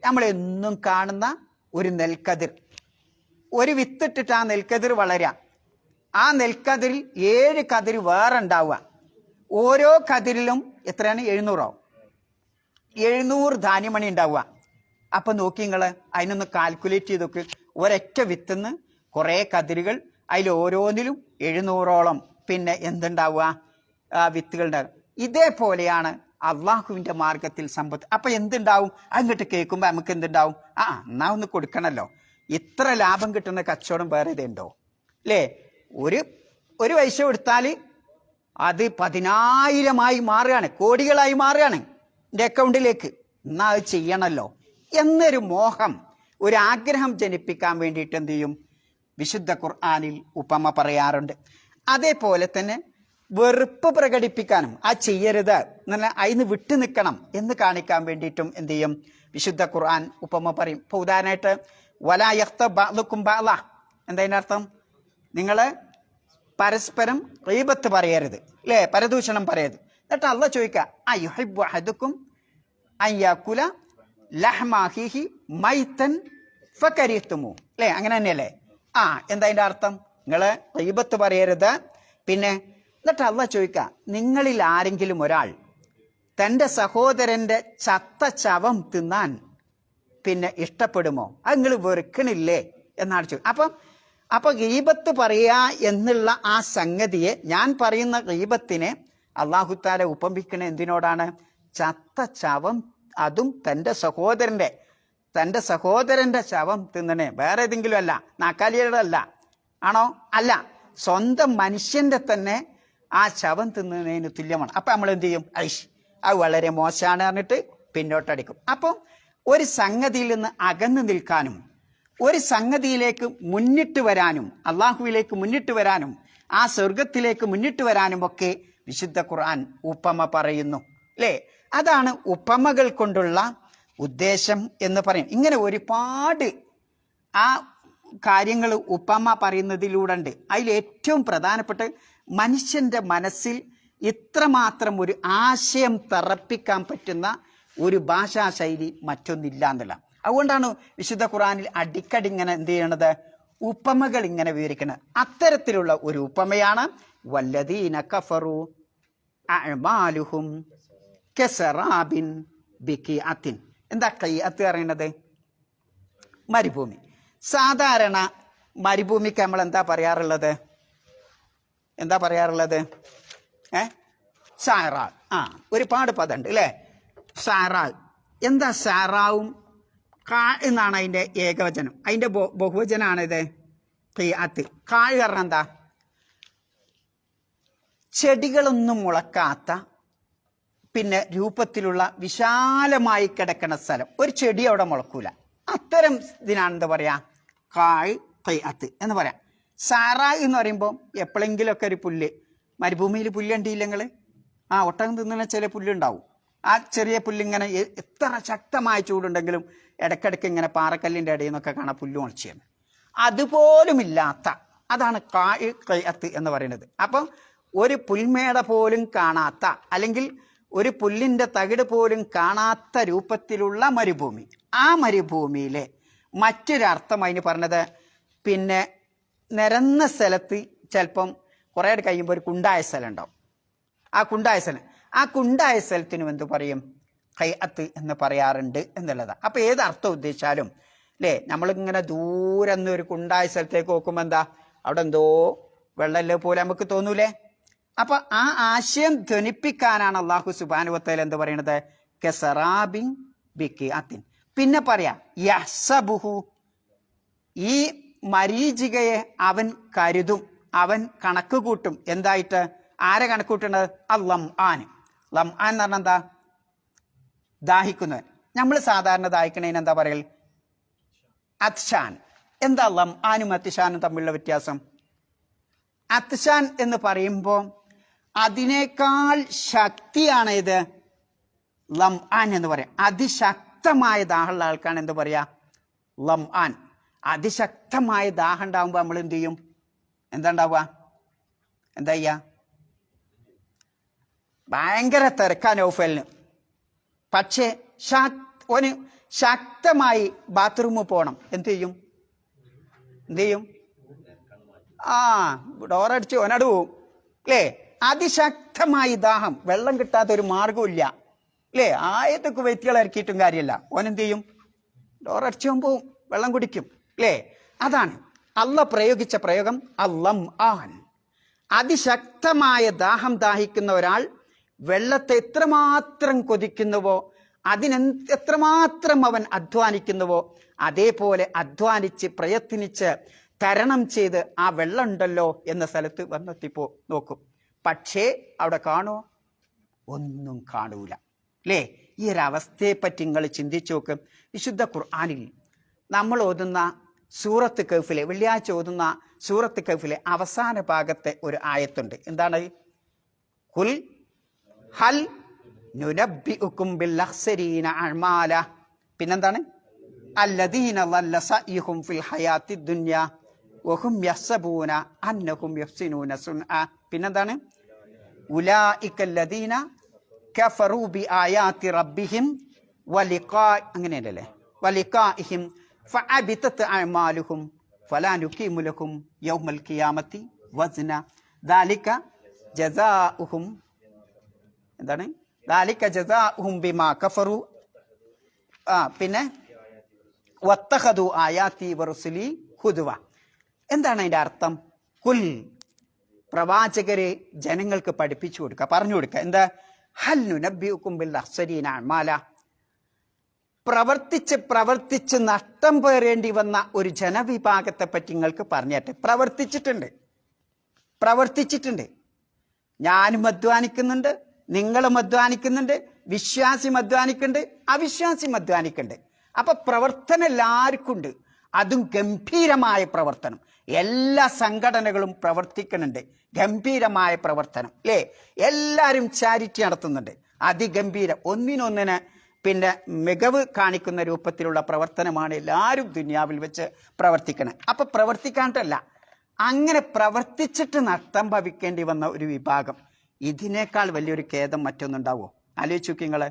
നമ്മൾ എന്നും കാണുന്ന ഒരു നെൽക്കതിർ. ഒരു വിത്തിട്ടിട്ട് ആ നെൽക്കതിർ വളരാ. ആ നെൽക്കതിരിൽ 7 കതിർ വേറെ ഉണ്ടാവുക. ഓരോ കതിരിലും എത്രയാണ്? 700 ധാന്യമണി ഉണ്ടാവുക. അപ്പൊ നോക്കി നിങ്ങള് അതിനൊന്ന് കാൽക്കുലേറ്റ് ചെയ്ത് നോക്ക്. ഒരൊറ്റ വിത്തുനിന്ന് കുറെ കതിരുകൾ, അതിൽ ഓരോന്നിലും 700ഓളം പിന്നെ എന്തുണ്ടാവുക? വിത്തുകൾ ഉണ്ടാവുക. ഇതേപോലെയാണ് അള്ളാഹുവിന്റെ മാർഗത്തിൽ സമ്പത്ത്. അപ്പൊ എന്തുണ്ടാവും? അങ്ങോട്ട് കേൾക്കുമ്പോ നമുക്ക് എന്തുണ്ടാവും? എന്നാ ഒന്ന് കൊടുക്കണല്ലോ. ഇത്ര ലാഭം കിട്ടുന്ന കച്ചവടം വേറെ ഇതുണ്ടോ? അല്ലേ? ഒരു പൈസ കൊടുത്താൽ അത് 10,000 മാറുകയാണ്, കോടികളായി മാറുകയാണ് എൻ്റെ അക്കൗണ്ടിലേക്ക്. എന്നാ അത് ചെയ്യണല്ലോ എന്നൊരു മോഹം, ഒരു ആഗ്രഹം ജനിപ്പിക്കാൻ വേണ്ടിയിട്ട് എന്ത് ചെയ്യും? വിശുദ്ധ ഖുർആനിൽ ഉപമ പറയാറുണ്ട്. അതേപോലെ തന്നെ വെറുപ്പ് പ്രകടിപ്പിക്കാനും ചെയ്യരുത് എന്നല്ല, അതിന് വിട്ടു നിൽക്കണം എന്ന് കാണിക്കാൻ വേണ്ടിയിട്ടും എന്ത് ചെയ്യും? വിശുദ്ധ ഖുർആൻ ഉപമ പറയും. ഇപ്പൊ ഉദാഹരണമായിട്ട് വലാ യഖ്തബ് ബഅ്ദുകും ബഅ്ള, എന്താ അതിൻ്റെ അർത്ഥം? നിങ്ങൾ പരസ്പരം ഗീബത്ത് പറയരുത്, അല്ലേ? പരദൂഷണം പറയരുത്. എന്നിട്ട് അള്ളാഹ് ചോദിക്കുക, അയുഹിബ്ബു അഹദുക്കും അൻ യഅകുല ലഹ്മ അഖീഹി മൈതൻ ഫകരിഹ്തുമു, അല്ലേ? അങ്ങനെ തന്നെയല്ലേ? എന്താ അതിൻ്റെ അർത്ഥം? നിങ്ങൾ ഗീബത്ത് പറയരുത്. പിന്നെ എന്നിട്ട് അള്ളാഹ് ചോദിക്കുക, നിങ്ങളിൽ ആരെങ്കിലും ഒരാൾ തൻ്റെ സഹോദരന്റെ ചത്ത ശവം തിന്നാൻ പിന്നെ ഇഷ്ടപ്പെടുമോ? അത് നിങ്ങൾ വെറുക്കണില്ലേ എന്നാണ് ചോദിക്കുക. അപ്പൊ ഗീബത്ത് പറയുക എന്നുള്ള ആ സംഗതിയെ, ഞാൻ പറയുന്ന ഗീബത്തിനെ അള്ളാഹുത്താല ഉപമിക്കണ എന്തിനോടാണ്? ചത്ത ശവം, അതും തൻ്റെ സഹോദരന്റെ ശവം തിന്നണേ. വേറെ ഏതെങ്കിലും അല്ല, നാക്കാലിയുടെ അല്ല. ആണോ? അല്ല, സ്വന്തം മനുഷ്യന്റെ തന്നെ ആ ശവം തിന്നുന്നതിന് തുല്യമാണ്. അപ്പൊ നമ്മൾ എന്ത് ചെയ്യും? അത് വളരെ മോശമാണ് പറഞ്ഞിട്ട് പിന്നോട്ടടിക്കും. അപ്പം ഒരു സംഗതിയിൽ നിന്ന് അകന്നു നിൽക്കാനും ഒരു സംഗതിയിലേക്ക് മുന്നിട്ട് വരാനും അള്ളാഹുവിലേക്ക് മുന്നിട്ട് വരാനും ആ സ്വർഗത്തിലേക്ക് മുന്നിട്ട് വരാനും ഒക്കെ വിശുദ്ധ ഖുർആൻ ഉപമ പറയുന്നു, അല്ലേ? അതാണ് ഉപമകൾ കൊണ്ടുള്ള ഉദ്ദേശം എന്ന് പറയും. ഇങ്ങനെ ഒരുപാട് ആ കാര്യങ്ങൾ ഉപമ പറയുന്നതിലൂടെ ഉണ്ട്. അതിൽ ഏറ്റവും പ്രധാനപ്പെട്ട മനുഷ്യന്റെ മനസ്സിൽ ഇത്രമാത്രം ഒരു ആശയം തറപ്പിക്കാൻ പറ്റുന്ന ഒരു ഭാഷാശൈലി മറ്റൊന്നില്ല എന്നുള്ള. അതുകൊണ്ടാണ് വിശുദ്ധ ഖുർആനിൽ അടിക്കടി ഇങ്ങനെ എന്ത് ചെയ്യണത്? ഉപമകൾ ഇങ്ങനെ വിവരിക്കുന്നത്. അത്തരത്തിലുള്ള ഒരു ഉപമയാണ് വല്ലദീന കഫറു അഅ്മാലുഹും കസറാബിൻ ബിഖിഅത്തിൻ. എന്താ ഖിഅത്ത് പറയുന്നത്? മരുഭൂമി. സാധാരണ മരുഭൂമിക്ക് നമ്മൾ എന്താ പറയാറുള്ളത്? സാറാ. ഒരുപാട് പദമുണ്ട്, അല്ലേ? സാറാ. എന്താ സാറാവും? എന്നാണ് അതിന്റെ ഏകവചനം. അതിന്റെ ബഹുവചനാണിത് ഖിഅത്ത്. കാഴ് പറഞ്ഞ എന്താ? ചെടികളൊന്നും മുളക്കാത്ത പിന്നെ രൂപത്തിലുള്ള വിശാലമായി കിടക്കുന്ന സ്ഥലം. ഒരു ചെടി അവിടെ മുളക്കൂല. അത്തരം ഇതിനാണ് എന്താ പറയാ? കാഴ് ഖിഅത്ത് എന്ന് പറയാം. സാറാ എന്ന് പറയുമ്പോൾ എപ്പോഴെങ്കിലുമൊക്കെ ഒരു പുല്ല്, മരുഭൂമിയിൽ പുല്ലുണ്ടില്ല നിങ്ങൾ? ഒട്ടകം തിന്നുന്ന ചില പുല്ലുണ്ടാവും. ആ ചെറിയ പുല്ലിങ്ങനെ എത്ര ശക്തമായ ചൂടുണ്ടെങ്കിലും ഇടയ്ക്കിടയ്ക്ക് ഇങ്ങനെ പാറക്കല്ലിൻ്റെ ഇടയിൽ നിന്നൊക്കെ കാണാൻ പുല്ല് മുളച്ചാണ്. അതുപോലുമില്ലാത്ത, അതാണ് കാഴ് ഖിഅത്ത് എന്ന് പറയുന്നത്. അപ്പം ഒരു പുൽമേട പോലും കാണാത്ത, അല്ലെങ്കിൽ ഒരു പുല്ലിൻ്റെ തകിട് പോലും കാണാത്ത രൂപത്തിലുള്ള മരുഭൂമി. ആ മരുഭൂമിയിലെ മറ്റൊരർത്ഥം അതിന് പറഞ്ഞത്, പിന്നെ നിരന്ന സ്ഥലത്ത് ചിലപ്പം കുറേ കഴിയുമ്പോൾ ഒരു കുണ്ടായ സ്ഥലം ഉണ്ടാവും. ആ കുണ്ടായ സ്ഥലത്തിനും എന്ത് പറയും? ഖിഅത്ത് എന്ന് പറയാറുണ്ട് എന്നുള്ളതാണ്. അപ്പം ഏത് അർത്ഥം ഉദ്ദേശിച്ചാലും, അല്ലേ, നമ്മളിങ്ങനെ ദൂരെ നിന്ന് ഒരു കുണ്ടായ സ്ഥലത്തേക്ക് നോക്കുമ്പോൾ എന്താ അവിടെ എന്തോ വെള്ളമല്ലേ പോലെ നമുക്ക് തോന്നൂലേ? അപ്പൊ ആ ആശയം ധ്വനിപ്പിക്കാനാണ് അല്ലാഹു സുബ്ഹാനഹു വ തആല എന്ത് പറയണത്? കസറാബിൻ ബിഖിഅത്തിൻ. പിന്നെ പറയാ യഹ്സബുഹു, ഈ മരീചികയെ അവൻ കരുതും, അവൻ കണക്ക് കൂട്ടും. എന്തായിട്ട്? ആരെ കണക്കൂട്ടേണ്ടത്? ലം ആൻ. ലം ആൻ എന്ന് പറഞ്ഞാൽ എന്താ? ദാഹിക്കുന്നവൻ. നമ്മൾ സാധാരണ ദാഹിക്കണേന് എന്താ പറയൽ? അത്ഷാൻ. എന്താ ലം ആനും അത്ഷാനും തമ്മിലുള്ള വ്യത്യാസം? അത്ഷാൻ എന്ന് പറയുമ്പോൾ അതിനേക്കാൾ ശക്തിയാണ് ഇത് ലം ആൻ എന്ന് പറയാം. അതിശക്തമായ ദാഹമുള്ള ആൾക്കാണ് എന്ത് പറയാ? ലം ആൻ. അതിശക്തമായ ദാഹം ഉണ്ടാകുമ്പോൾ നമ്മൾ എന്ത് ചെയ്യും? എന്താ ഉണ്ടാവുക? എന്താ ചെയ്യാ? ഭയങ്കര തിരക്കാ നൗഫലിന്. പക്ഷേ ഓന് ശക്തമായി ബാത്റൂമിൽ പോകണം. എന്ത് ചെയ്യും? ഡോറടിച്ച് ഓനട് പോവും അല്ലേ? അതിശക്തമായി ദാഹം, വെള്ളം കിട്ടാത്ത ഒരു മാർഗമില്ല അല്ലേ? ആയത്തൊക്കെ വ്യക്തികൾ ഇറക്കിയിട്ടും കാര്യമല്ല. ഓനെന്ത് ചെയ്യും? ഡോറടിച്ചു പോവും, വെള്ളം കുടിക്കും അല്ലേ? അതാണ് അള്ള പ്രയോഗിച്ച പ്രയോഗം അല്ലം ആൻ. അതിശക്തമായ ദാഹം ദാഹിക്കുന്ന ഒരാൾ വെള്ളത്തെ എത്രമാത്രം കൊതിക്കുന്നുവോ, എത്രമാത്രം അവൻ അധ്വാനിക്കുന്നുവോ, അതേപോലെ അധ്വാനിച്ച് പ്രയത്നിച്ച് തരണം ചെയ്ത് ആ വെള്ളം ഉണ്ടല്ലോ എന്ന സ്ഥലത്ത് വന്നെത്തിപ്പോ നോക്കും. പക്ഷേ അവിടെ കാണുമോ? ഒന്നും കാണൂല അല്ലേ? ഈ ഒരു അവസ്ഥയെപ്പറ്റി നിങ്ങൾ ചിന്തിച്ചു നോക്ക്. വിശുദ്ധ ഖുർആനിൽ നമ്മൾ ഓതുന്ന സൂറത്ത് കഹ്ഫിലെ, വെള്ളിയാഴ്ച ഓതുന്ന സൂറത്ത് കഹ്ഫിലെ അവസാന ഭാഗത്തെ ഒരു ആയത്തുണ്ട്. എന്താണ്? ഖുൽ ഹൽ നുനബ്ബിഉകും ബിൽ അഖ്സരീന അഅ്മാല. പിന്നെന്താണ്? അല്ലദീന ളല്ല സഅയ്യുഹും ഫിൽ ഹയാത്തി ദുനിയ വഹും യഹ്സബൂന അന്നഹും യുഹ്സിനൂന സുൻആ. പിന്നെന്താണ്? ഉലൈകല്ലദീന കഫറൂ ബിആയാതി റബ്ബിഹിം വലിഖാ, അങ്ങനെയല്ലേ? വലിഖാഇഹിം ഫഅബിതത് അഅ്മാലുഹും ഫലാ നുഖീമു ലഹും യൗമൽ ഖിയാമത്തി വസ്ന ദാലിക ജസാഉഹും. എന്താണ്? ദാലിക ജസാഉഹും ബിമാ കഫറു. പിന്നെ വത്തഖദു ആയാതി വറുസുലി ഹുദുവ. എന്താണ് അതിന്റെ അർത്ഥം? കുൽ, പ്രവാചകരെ ജനങ്ങൾക്ക് പഠിപ്പിച്ചു കൊടുക്കുക, പറഞ്ഞു കൊടുക്കുക. എന്താ? ഹൽ നുനബ്ബിഉകും ബിൽ അഖ്സരീന അഅ്മാല. പ്രവർത്തിച്ച് നഷ്ടം പേറേണ്ടി വന്ന ഒരു ജനവിഭാഗത്തെ പറ്റി നിങ്ങൾക്ക് പറഞ്ഞിട്ട് പ്രവർത്തിച്ചിട്ടുണ്ട്. ഞാനും അധ്വാനിക്കുന്നുണ്ട്, നിങ്ങളും അധ്വാനിക്കുന്നുണ്ട്, വിശ്വാസിയും അധ്വാനിക്കുന്നുണ്ട്, അവിശ്വാസിയും അധ്വാനിക്കുന്നുണ്ട്. അപ്പൊ പ്രവർത്തനം എല്ലാവർക്കും ഉണ്ട്. അതും ഗംഭീരമായ പ്രവർത്തനം. എല്ലാ സംഘടനകളും പ്രവർത്തിക്കുന്നുണ്ട്, ഗംഭീരമായ പ്രവർത്തനം അല്ലേ? എല്ലാവരും ചാരിറ്റി നടത്തുന്നുണ്ട്, അതിഗംഭീരം, ഒന്നിനൊന്നിന് പിന്നെ മികവ് കാണിക്കുന്ന രൂപത്തിലുള്ള പ്രവർത്തനമാണ് എല്ലാവരും ദുനിയാവിൽ വെച്ച് പ്രവർത്തിക്കണം. അപ്പൊ പ്രവർത്തിക്കാണ്ടല്ല, അങ്ങനെ പ്രവർത്തിച്ചിട്ട് നഷ്ടം ഭവിക്കേണ്ടി വന്ന ഒരു വിഭാഗം. ഇതിനേക്കാൾ വലിയൊരു ഖേദം മറ്റൊന്നുണ്ടാവോ? ആലോചിച്ച് നോക്കി നിങ്ങൾ.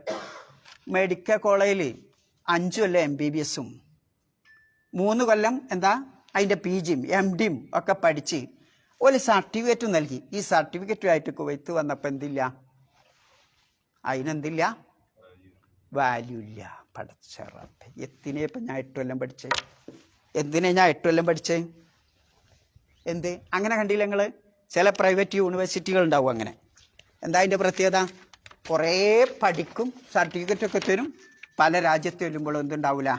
മെഡിക്കൽ കോളേജിൽ 5 കൊല്ലം MBBS-ഉം 3 കൊല്ലം എന്താ അതിൻ്റെ PG-യും MD-യും ഒക്കെ പഠിച്ച് ഒരു സർട്ടിഫിക്കറ്റ് നൽകി. ഈ സർട്ടിഫിക്കറ്റുമായിട്ട് കുവൈത്ത് വന്നപ്പോൾ എന്തില്ല? അതിനെന്തില്ല? വാല്യൂ ഇല്ല. പടച്ചറപ്പ്, എന്തിനെ ഇപ്പം ഞാൻ 8 കൊല്ലം പഠിച്ചേ? എന്തിനാ ഞാൻ 8 കൊല്ലം പഠിച്ചേ? എന്ത് അങ്ങനെ കണ്ടില്ല നിങ്ങൾ? ചില പ്രൈവറ്റ് യൂണിവേഴ്സിറ്റികൾ ഉണ്ടാവും അങ്ങനെ. എന്താ അതിൻ്റെ പ്രത്യേകത? കുറേ പഠിക്കും, സർട്ടിഫിക്കറ്റൊക്കെ തരും. പല രാജ്യത്ത് ചെല്ലുമ്പോൾ എന്തുണ്ടാവില്ല?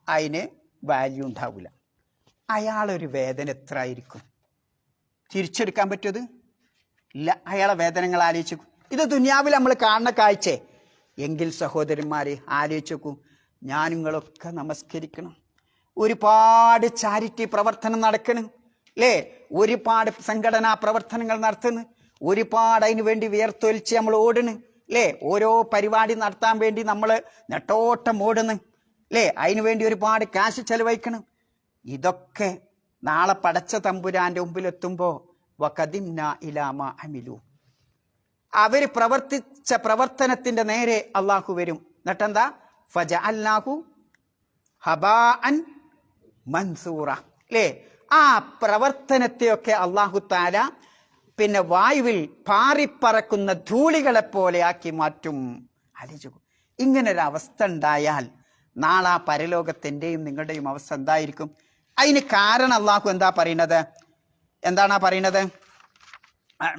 അതിന് വാല്യൂ ഉണ്ടാവില്ല. അയാളൊരു വേദന എത്ര ആയിരിക്കും? തിരിച്ചെടുക്കാൻ പറ്റുമത് ഇല്ല. അയാളെ വേദനകൾ ആലോചിച്ചു. ഇത് ദുനിയാവിൽ നമ്മൾ കാണുന്ന കാഴ്ച. എങ്കിൽ സഹോദരന്മാരെ ആലോചിച്ച് നോക്കൂ. ഞാൻ നിങ്ങളൊക്കെ നമസ്കരിക്കണം, ഒരുപാട് ചാരിറ്റി പ്രവർത്തനം നടക്കണം അല്ലേ? ഒരുപാട് സംഘടനാ പ്രവർത്തനങ്ങൾ നടത്തുന്നു, ഒരുപാട് അതിനു വേണ്ടി വിയർത്തൊലിച്ച് നമ്മൾ ഓടുന്നു അല്ലേ? ഓരോ പരിപാടി നടത്താൻ വേണ്ടി നമ്മൾ നെട്ടോട്ടം ഓടുന്നു അല്ലേ? അതിനു വേണ്ടി ഒരുപാട് കാശ് ചെലവഴിക്കണം. ഇതൊക്കെ നാളെ പടച്ച തമ്പുരാന്റെ മുമ്പിലെത്തുമ്പോൾ വഖദിംന ഇലാ മാ അമിലു, അവർ പ്രവർത്തിച്ച പ്രവർത്തനത്തിന്റെ നേരെ അള്ളാഹു വരും. എന്നിട്ടെന്താ? ഫജഅൽനാഹു ഹബാഅൻ മൻസൂറ അല്ലേ? ആ പ്രവർത്തനത്തെയൊക്കെ അള്ളാഹു താല പിന്നെ വായുവിൽ പാറിപ്പറക്കുന്ന ധൂളികളെപ്പോലെ ആക്കി മാറ്റും. ആലോചിച്ചു, ഇങ്ങനൊരവസ്ഥ ഉണ്ടായാൽ നാളെ ആ പരലോകത്തിൻ്റെയും നിങ്ങളുടെയും അവസ്ഥ എന്തായിരിക്കും? അതിന് കാരണം അള്ളാഹു എന്താ പറയുന്നത്? എന്താണ് പറയുന്നത്?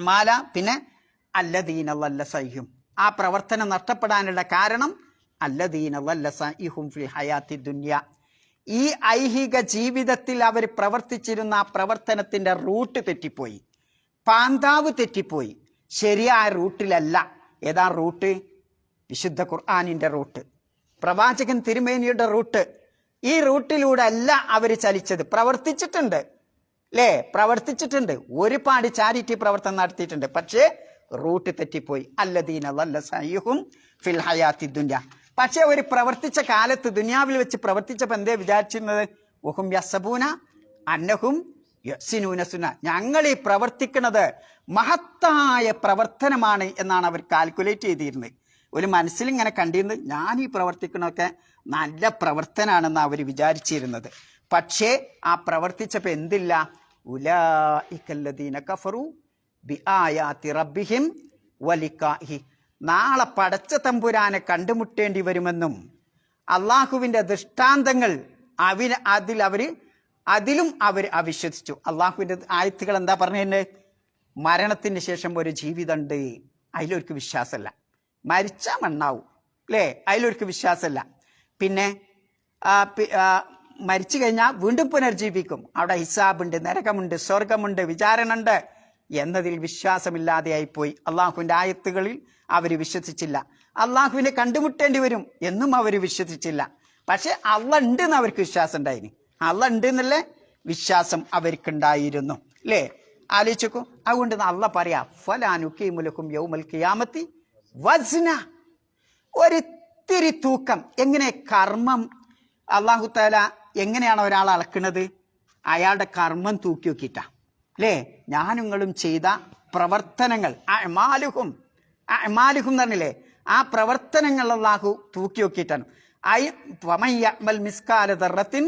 മാല പിന്നെ അല്ലദീന ളല്ല സയ്യും. ആ പ്രവർത്തനം നഷ്ടപ്പെടാനുള്ള കാരണം അല്ലദീന ളല്ല സയ്യുഹും ഫിൽ ഹയാത്തി ദുനിയ. ഈ ഐഹിക ജീവിതത്തിൽ അവർ പ്രവർത്തിച്ചിരുന്ന ആ പ്രവർത്തനത്തിന്റെ റൂട്ട് തെറ്റിപ്പോയി. പാന്താവ് തെറ്റിപ്പോയി, ശരിയായ റൂട്ടിലല്ല. ഏതാ റൂട്ട്? വിശുദ്ധ ഖുർആനിന്റെ റൂട്ട്, പ്രവാചകൻ തിരുമേനിയുടെ റൂട്ട്. ഈ റൂട്ടിലൂടെ അല്ല അവർ ചലിച്ചത്. പ്രവർത്തിച്ചിട്ടുണ്ട് അല്ലേ? പ്രവർത്തിച്ചിട്ടുണ്ട്, ഒരുപാട് ചാരിറ്റി പ്രവർത്തനം നടത്തിയിട്ടുണ്ട്. പക്ഷേ റൂട്ട് തെറ്റിപ്പോയി. അല്ലദീന ളല്ല സയ്യുഹും ഫിൽ ഹയാത്തി ദുനിയ. പക്ഷെ ഒരു പ്രവർത്തിച്ച കാലത്ത് ദുനിയാവിൽ വെച്ച് പ്രവർത്തിച്ചപ്പോൾ എന്തേ വിചാരിച്ചിരുന്നത്? വഹും യഹ്സബൂന അന്നഹും യഹ്സിനൂന സുന്ന. ഞങ്ങൾ ഈ പ്രവർത്തിക്കുന്നത് മഹത്തായ പ്രവർത്തനമാണ് എന്നാണ് അവർ കാൽക്കുലേറ്റ് ചെയ്തിരുന്നത്. ഒരു മനസ്സിലിങ്ങനെ കണ്ടിരുന്നത് ഞാൻ ഈ പ്രവർത്തിക്കണമൊക്കെ നല്ല പ്രവർത്തനമാണെന്ന് അവർ വിചാരിച്ചിരുന്നത്. പക്ഷേ ആ പ്രവർത്തിച്ചപ്പോൾ എന്തില്ല? ഉലൈകല്ലദീന കഫറു ബിആയാതി റബ്ബിഹിം വലിഖാഇഹി. നാളെ പടച്ച തമ്പുരാനെ കണ്ടുമുട്ടേണ്ടി വരുമെന്നും അള്ളാഹുവിൻ്റെ ദൃഷ്ടാന്തങ്ങൾ അതിലും അവർ അവിശ്വസിച്ചു. അള്ളാഹുവിൻ്റെ ആയത്തുകൾ എന്താ പറഞ്ഞത്? മരണത്തിന് ശേഷം ഒരു ജീവിതമുണ്ട്, അതിലൊരു വിശ്വാസമല്ല. മരിച്ചാൽ മണ്ണാവും അല്ലേ? അതിലൊരു വിശ്വാസമല്ല. പിന്നെ മരിച്ചു കഴിഞ്ഞാൽ വീണ്ടും പുനർജീവിക്കും, അവിടെ ഹിസാബുണ്ട്, നരകമുണ്ട്, സ്വർഗമുണ്ട്, വിചാരണ ഉണ്ട് എന്നതിൽ വിശ്വാസമില്ലാതെയായിപ്പോയി. അള്ളാഹുവിൻ്റെ ആയത്തുകളിൽ അവർ വിശ്വസിച്ചില്ല. അള്ളാഹുവിനെ കണ്ടുമുട്ടേണ്ടി വരും എന്നും അവർ വിശ്വസിച്ചില്ല. പക്ഷെ അള്ള ഉണ്ട് എന്ന് അവർക്ക് വിശ്വാസം ഉണ്ടായിരുന്നു. അള്ള ഉണ്ട് എന്നുള്ള വിശ്വാസം അവർക്കുണ്ടായിരുന്നു അല്ലേ? ആലോചിക്കൂ. അതുകൊണ്ട് അള്ള പറയാ ഫലാനുക്കീമുലക്കും യൗമൽ ഖിയാമത്തി വസ്ന. ഒരിത്തിരി തൂക്കം. എങ്ങനെ കർമ്മം അള്ളാഹു തആല എങ്ങനെയാണ് ഒരാൾ അളക്കുന്നത്? അയാളുടെ കർമ്മം തൂക്കി നോക്കിയിട്ടാ അല്ലേ? ഞാനുങ്ങളും ചെയ്ത പ്രവർത്തനങ്ങൾ അഅ്മാലുഹും എന്ന് പറഞ്ഞില്ലേ, ആ പ്രവർത്തനങ്ങൾ അള്ളാഹു തൂക്കി നോക്കിയിട്ടാണ്. വമൻ യഅ്മൽ മിസ്കാല ദർറത്തിൻ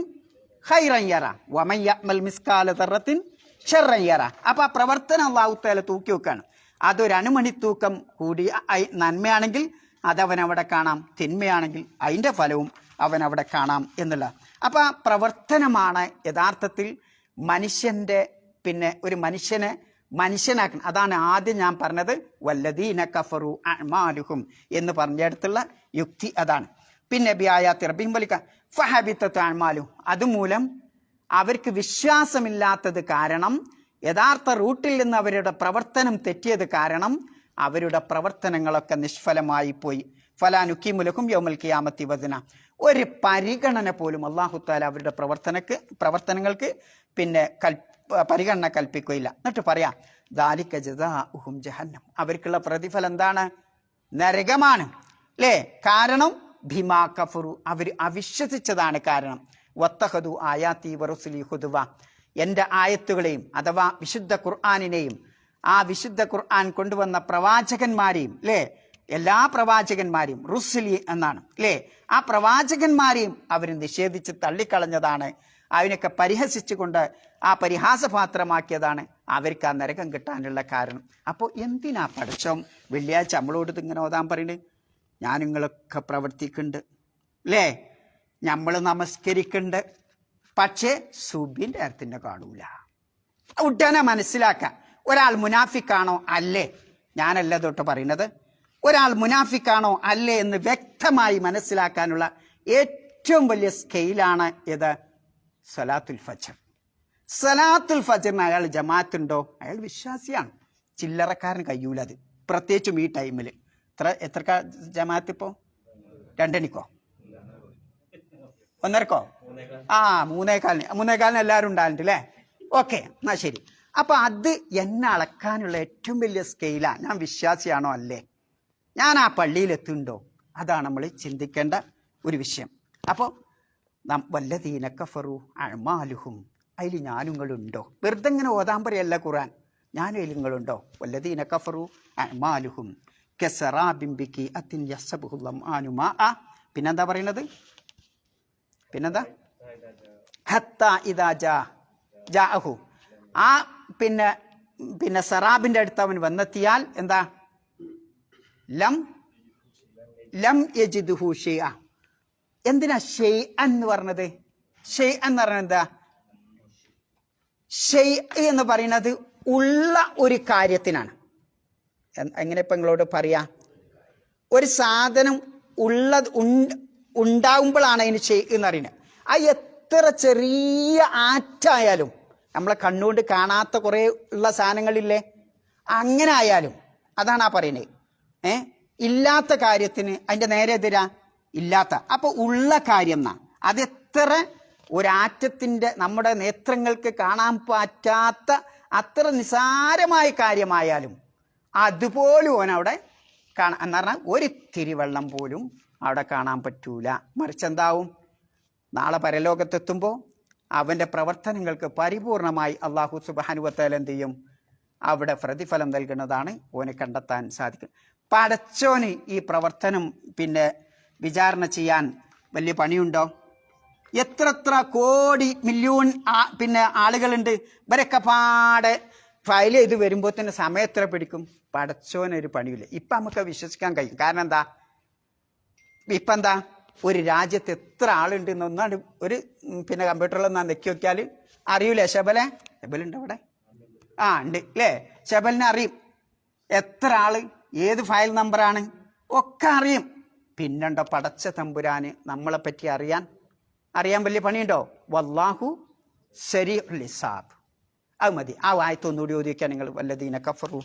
ഖൈറൻ യറ വമൻ യഅ്മൽ മിസ്കാല ദർറത്തിൻ ശർറൻ യറ. അപ്പൊ ആ പ്രവർത്തനം അള്ളാഹു തആല തൂക്കി നോക്കാണ്. അതൊരു അണുമണി തൂക്കം കൂടി നന്മയാണെങ്കിൽ അതവൻ അവിടെ കാണാം, തിന്മയാണെങ്കിൽ അതിൻ്റെ ഫലവും അവൻ അവിടെ കാണാം എന്നുള്ള. അപ്പം ആ പ്രവർത്തനമാണ് യഥാർത്ഥത്തിൽ മനുഷ്യൻ്റെ ഒരു മനുഷ്യനെ മനുഷ്യനാക്കണം. അതാണ് ആദ്യം ഞാൻ പറഞ്ഞത് വല്ലദീന കഫറു അഅ്മാലുഹും എന്ന് പറഞ്ഞിടത്തുള്ള യുക്തി അതാണ്. പിന്നെ ബിആയാതി റബ്ബിഹിം വലിക ഫഹബിതത് അഅ്മാലുഹും. അതുമൂലം അവർക്ക് വിശ്വാസമില്ലാത്തത് കാരണം, യഥാർത്ഥ റൂട്ടിൽ നിന്ന് അവരുടെ പ്രവർത്തനം തെറ്റിയത് കാരണം അവരുടെ പ്രവർത്തനങ്ങളൊക്കെ നിഷ്ഫലമായി പോയി. ഫലാനുക്കീമുലക്കും യൗമൽ ഖിയാമത്തി വസ്ന. ഒരു പരിഗണന പോലും അല്ലാഹു തആല അവരുടെ പ്രവർത്തനങ്ങൾക്ക് പരിഗണന കൽപ്പിക്കുകയില്ല. എന്നിട്ട് പറയാം ദാലിക ജസാഉഹും ജഹന്നം. അവർക്കുള്ള പ്രതിഫലം എന്താണ്? നരകമാണ് അല്ലേ? കാരണം ഭിമാ കഫറു, അവർ അവിശ്വസിച്ചതാണ് കാരണം. വത്തഖദു ആയാതി വറുസുലി ഹുദുവ. എൻ്റെ ആയത്തുകളെയും അഥവാ വിശുദ്ധ ഖുർആനിനെയും ആ വിശുദ്ധ ഖുർആൻ കൊണ്ടുവന്ന പ്രവാചകന്മാരെയും അല്ലേ, എല്ലാ പ്രവാചകന്മാരെയും റുസുലി എന്നാണ് അല്ലേ, ആ പ്രവാചകന്മാരെയും അവർ നിഷേധിച്ച് തള്ളിക്കളഞ്ഞതാണ്. അതിനൊക്കെ പരിഹസിച്ചുകൊണ്ട് ആ പരിഹാസപാത്രമാക്കിയതാണ് അവർക്ക് ആ നരകം കിട്ടാനുള്ള കാരണം. അപ്പോൾ എന്തിനാ പഠിച്ചോം വെള്ളിയാഴ്ച നമ്മളോട് ഇതിങ്ങനെ ഓതാൻ പറയുന്നത്? ഞാൻ നിങ്ങളൊക്കെ പ്രവർത്തിക്കുന്നുണ്ട് അല്ലേ, നമ്മൾ നമസ്കരിക്കുന്നുണ്ട്, പക്ഷേ സുബിൻ്റെ അർത്ഥത്തിൻ്റെ കാണൂല. ഉടനെ മനസ്സിലാക്കാം ഒരാൾ മുനാഫിക്കാണോ അല്ലേ. ഞാനല്ല തൊട്ട് പറയുന്നത്, ഒരാൾ മുനാഫിക്കാണോ അല്ലേ എന്ന് വ്യക്തമായി മനസ്സിലാക്കാനുള്ള ഏറ്റവും വലിയ സ്കെയിലാണ് ഇത് സലാത്തുൽ ഫജ്ർ. സലാത്തുൽ ഫജ്റിന് അയാൾ ജമാഅത്തുണ്ടോ? അയാൾ വിശ്വാസിയാണ്. ചില്ലറക്കാരന് കഴിയൂല അത്, പ്രത്യേകിച്ചും ഈ ടൈമിൽ. എത്ര ജമാഅത്ത് ഇപ്പോൾ? 2 മണിക്കോ 1:30കോ? 3:15 എല്ലാവരും ഉണ്ടാകുന്നുണ്ട് അല്ലേ? ഓക്കെ, എന്നാ ശരി. അപ്പൊ അത് എന്നെ അളക്കാനുള്ള ഏറ്റവും വലിയ സ്കെയിലാണ്. ഞാൻ വിശ്വാസിയാണോ അല്ലേ, ഞാൻ ആ പള്ളിയിലെത്തുന്നുണ്ടോ? അതാണ് നമ്മൾ ചിന്തിക്കേണ്ട ഒരു വിഷയം. അപ്പോൾ വല്ലദീന കഫറു അഅ്മാലുഹും, അതിൽ ഞാനുങ്ങളുണ്ടോ? വെറുതെ ഇങ്ങനെ ഓതാൻ പറയല്ല ഖുർആൻ, ഞാനും അതിൽ നിങ്ങളുണ്ടോ? വല്ലദീന കഫറു അഅ്മാലുഹും കസറാബിൻ ബിഖിഅത്തിൻ യസ്ബഹു ളംആനു മാഅ. പിന്നെന്താ പറയുന്നത്? പിന്നെന്താ? ഹത്താ ഇദാ ജാഅഹു. ആ പിന്നെ സറാബിൻ്റെ അടുത്ത് അവൻ വന്നെത്തിയാൽ എന്താ? ലം യജിദുഹു ഷൈഅ. എന്തിനാ ഷെയ് എന്ന് പറഞ്ഞത്? ഷെയ് എന്ന് പറഞ്ഞത് എന്താ? ഷെയ് എന്ന് പറയുന്നത് ഉള്ള ഒരു കാര്യത്തിനാണ്. എങ്ങനെ ഇപ്പം നിങ്ങളോട് പറയാ? ഒരു സാധനം ഉണ്ടാവുമ്പോഴാണ് അതിന് ഷെയ് എന്ന് പറയുന്നത്. ആ എത്ര ചെറിയ ആറ്റായാലും, നമ്മളെ കണ്ണുകൊണ്ട് കാണാത്ത കുറേ ഉള്ള സാധനങ്ങളില്ലേ, അങ്ങനെ ആയാലും അതാണ് ആ പറയുന്നത്. ഇല്ലാത്ത കാര്യത്തിന് അതിന്റെ നേരെ എതിരാ ഇല്ലാത്ത. അപ്പൊ ഉള്ള കാര്യം എന്നാ അതെത്ര ഒരാറ്റത്തിന്റെ നമ്മുടെ നേത്രങ്ങൾക്ക് കാണാൻ പറ്റാത്ത അത്ര നിസാരമായ കാര്യമായാലും അതുപോലും ഓനവിടെ കാണാൻ എന്ന് പറഞ്ഞാൽ ഒരു തിരിവെള്ളം പോലും അവിടെ കാണാൻ പറ്റൂല. മറിച്ചെന്താവും, നാളെ പരലോകത്തെത്തുമ്പോൾ അവന്റെ പ്രവർത്തനങ്ങൾക്ക് പരിപൂർണമായി അള്ളാഹു സുബ്ഹാനഹു വ തആല എന്ത് ചെയ്യും, അവിടെ പ്രതിഫലം നൽകുന്നതാണ് ഓന് കണ്ടെത്താൻ സാധിക്കും. പടച്ചോന് ഈ പ്രവർത്തനം വിചാരണ ചെയ്യാൻ വലിയ പണിയുണ്ടോ? എത്ര കോടി മില്യൺ ആളുകളുണ്ട്. ഇവരൊക്കെ പാടെ ഫയൽ ചെയ്ത് വരുമ്പോൾ തന്നെ സമയം എത്ര പിടിക്കും? പടച്ചോനൊരു പണിയില്ല. ഇപ്പം നമുക്ക് വിശ്വസിക്കാൻ കഴിയും. കാരണം എന്താ, ഒരു രാജ്യത്ത് എത്ര ആളുണ്ട് എന്നൊന്നാണ് ഒരു കമ്പ്യൂട്ടറിലൊന്നാ നെക്കി നോക്കിയാൽ അറിയൂലേ? ഷബലുണ്ട് അവിടെ? ഉണ്ട് അല്ലേ? ഷബലിനെ അറിയും. എത്ര ആള്, ഏത് ഫയൽ നമ്പറാണ് ഒക്കെ അറിയും. പിന്നെണ്ടോ പടച്ച തമ്പുരാന് നമ്മളെ പറ്റി അറിയാൻ വലിയ പണിയുണ്ടോ? വല്ലാഹു സരീഉൽ ഹിസാബ്. അത് മതി. ആ ആയത്തൊന്നുകൂടി ഓതി വയ്ക്കാൻ നിങ്ങൾ. വല്ലദീന കഫറു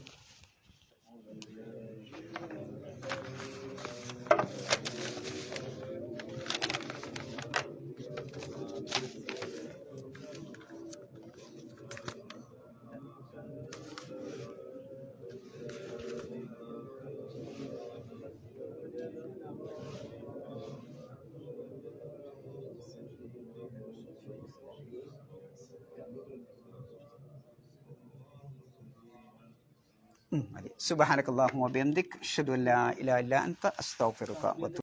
സുബ്ഹാനകല്ലാഹുമ്മ വബിഹംദിക അഷ്ഹദു അല്ലാ ഇലാഹ ഇല്ല അൻത അസ്തഗ്ഫിറുക വ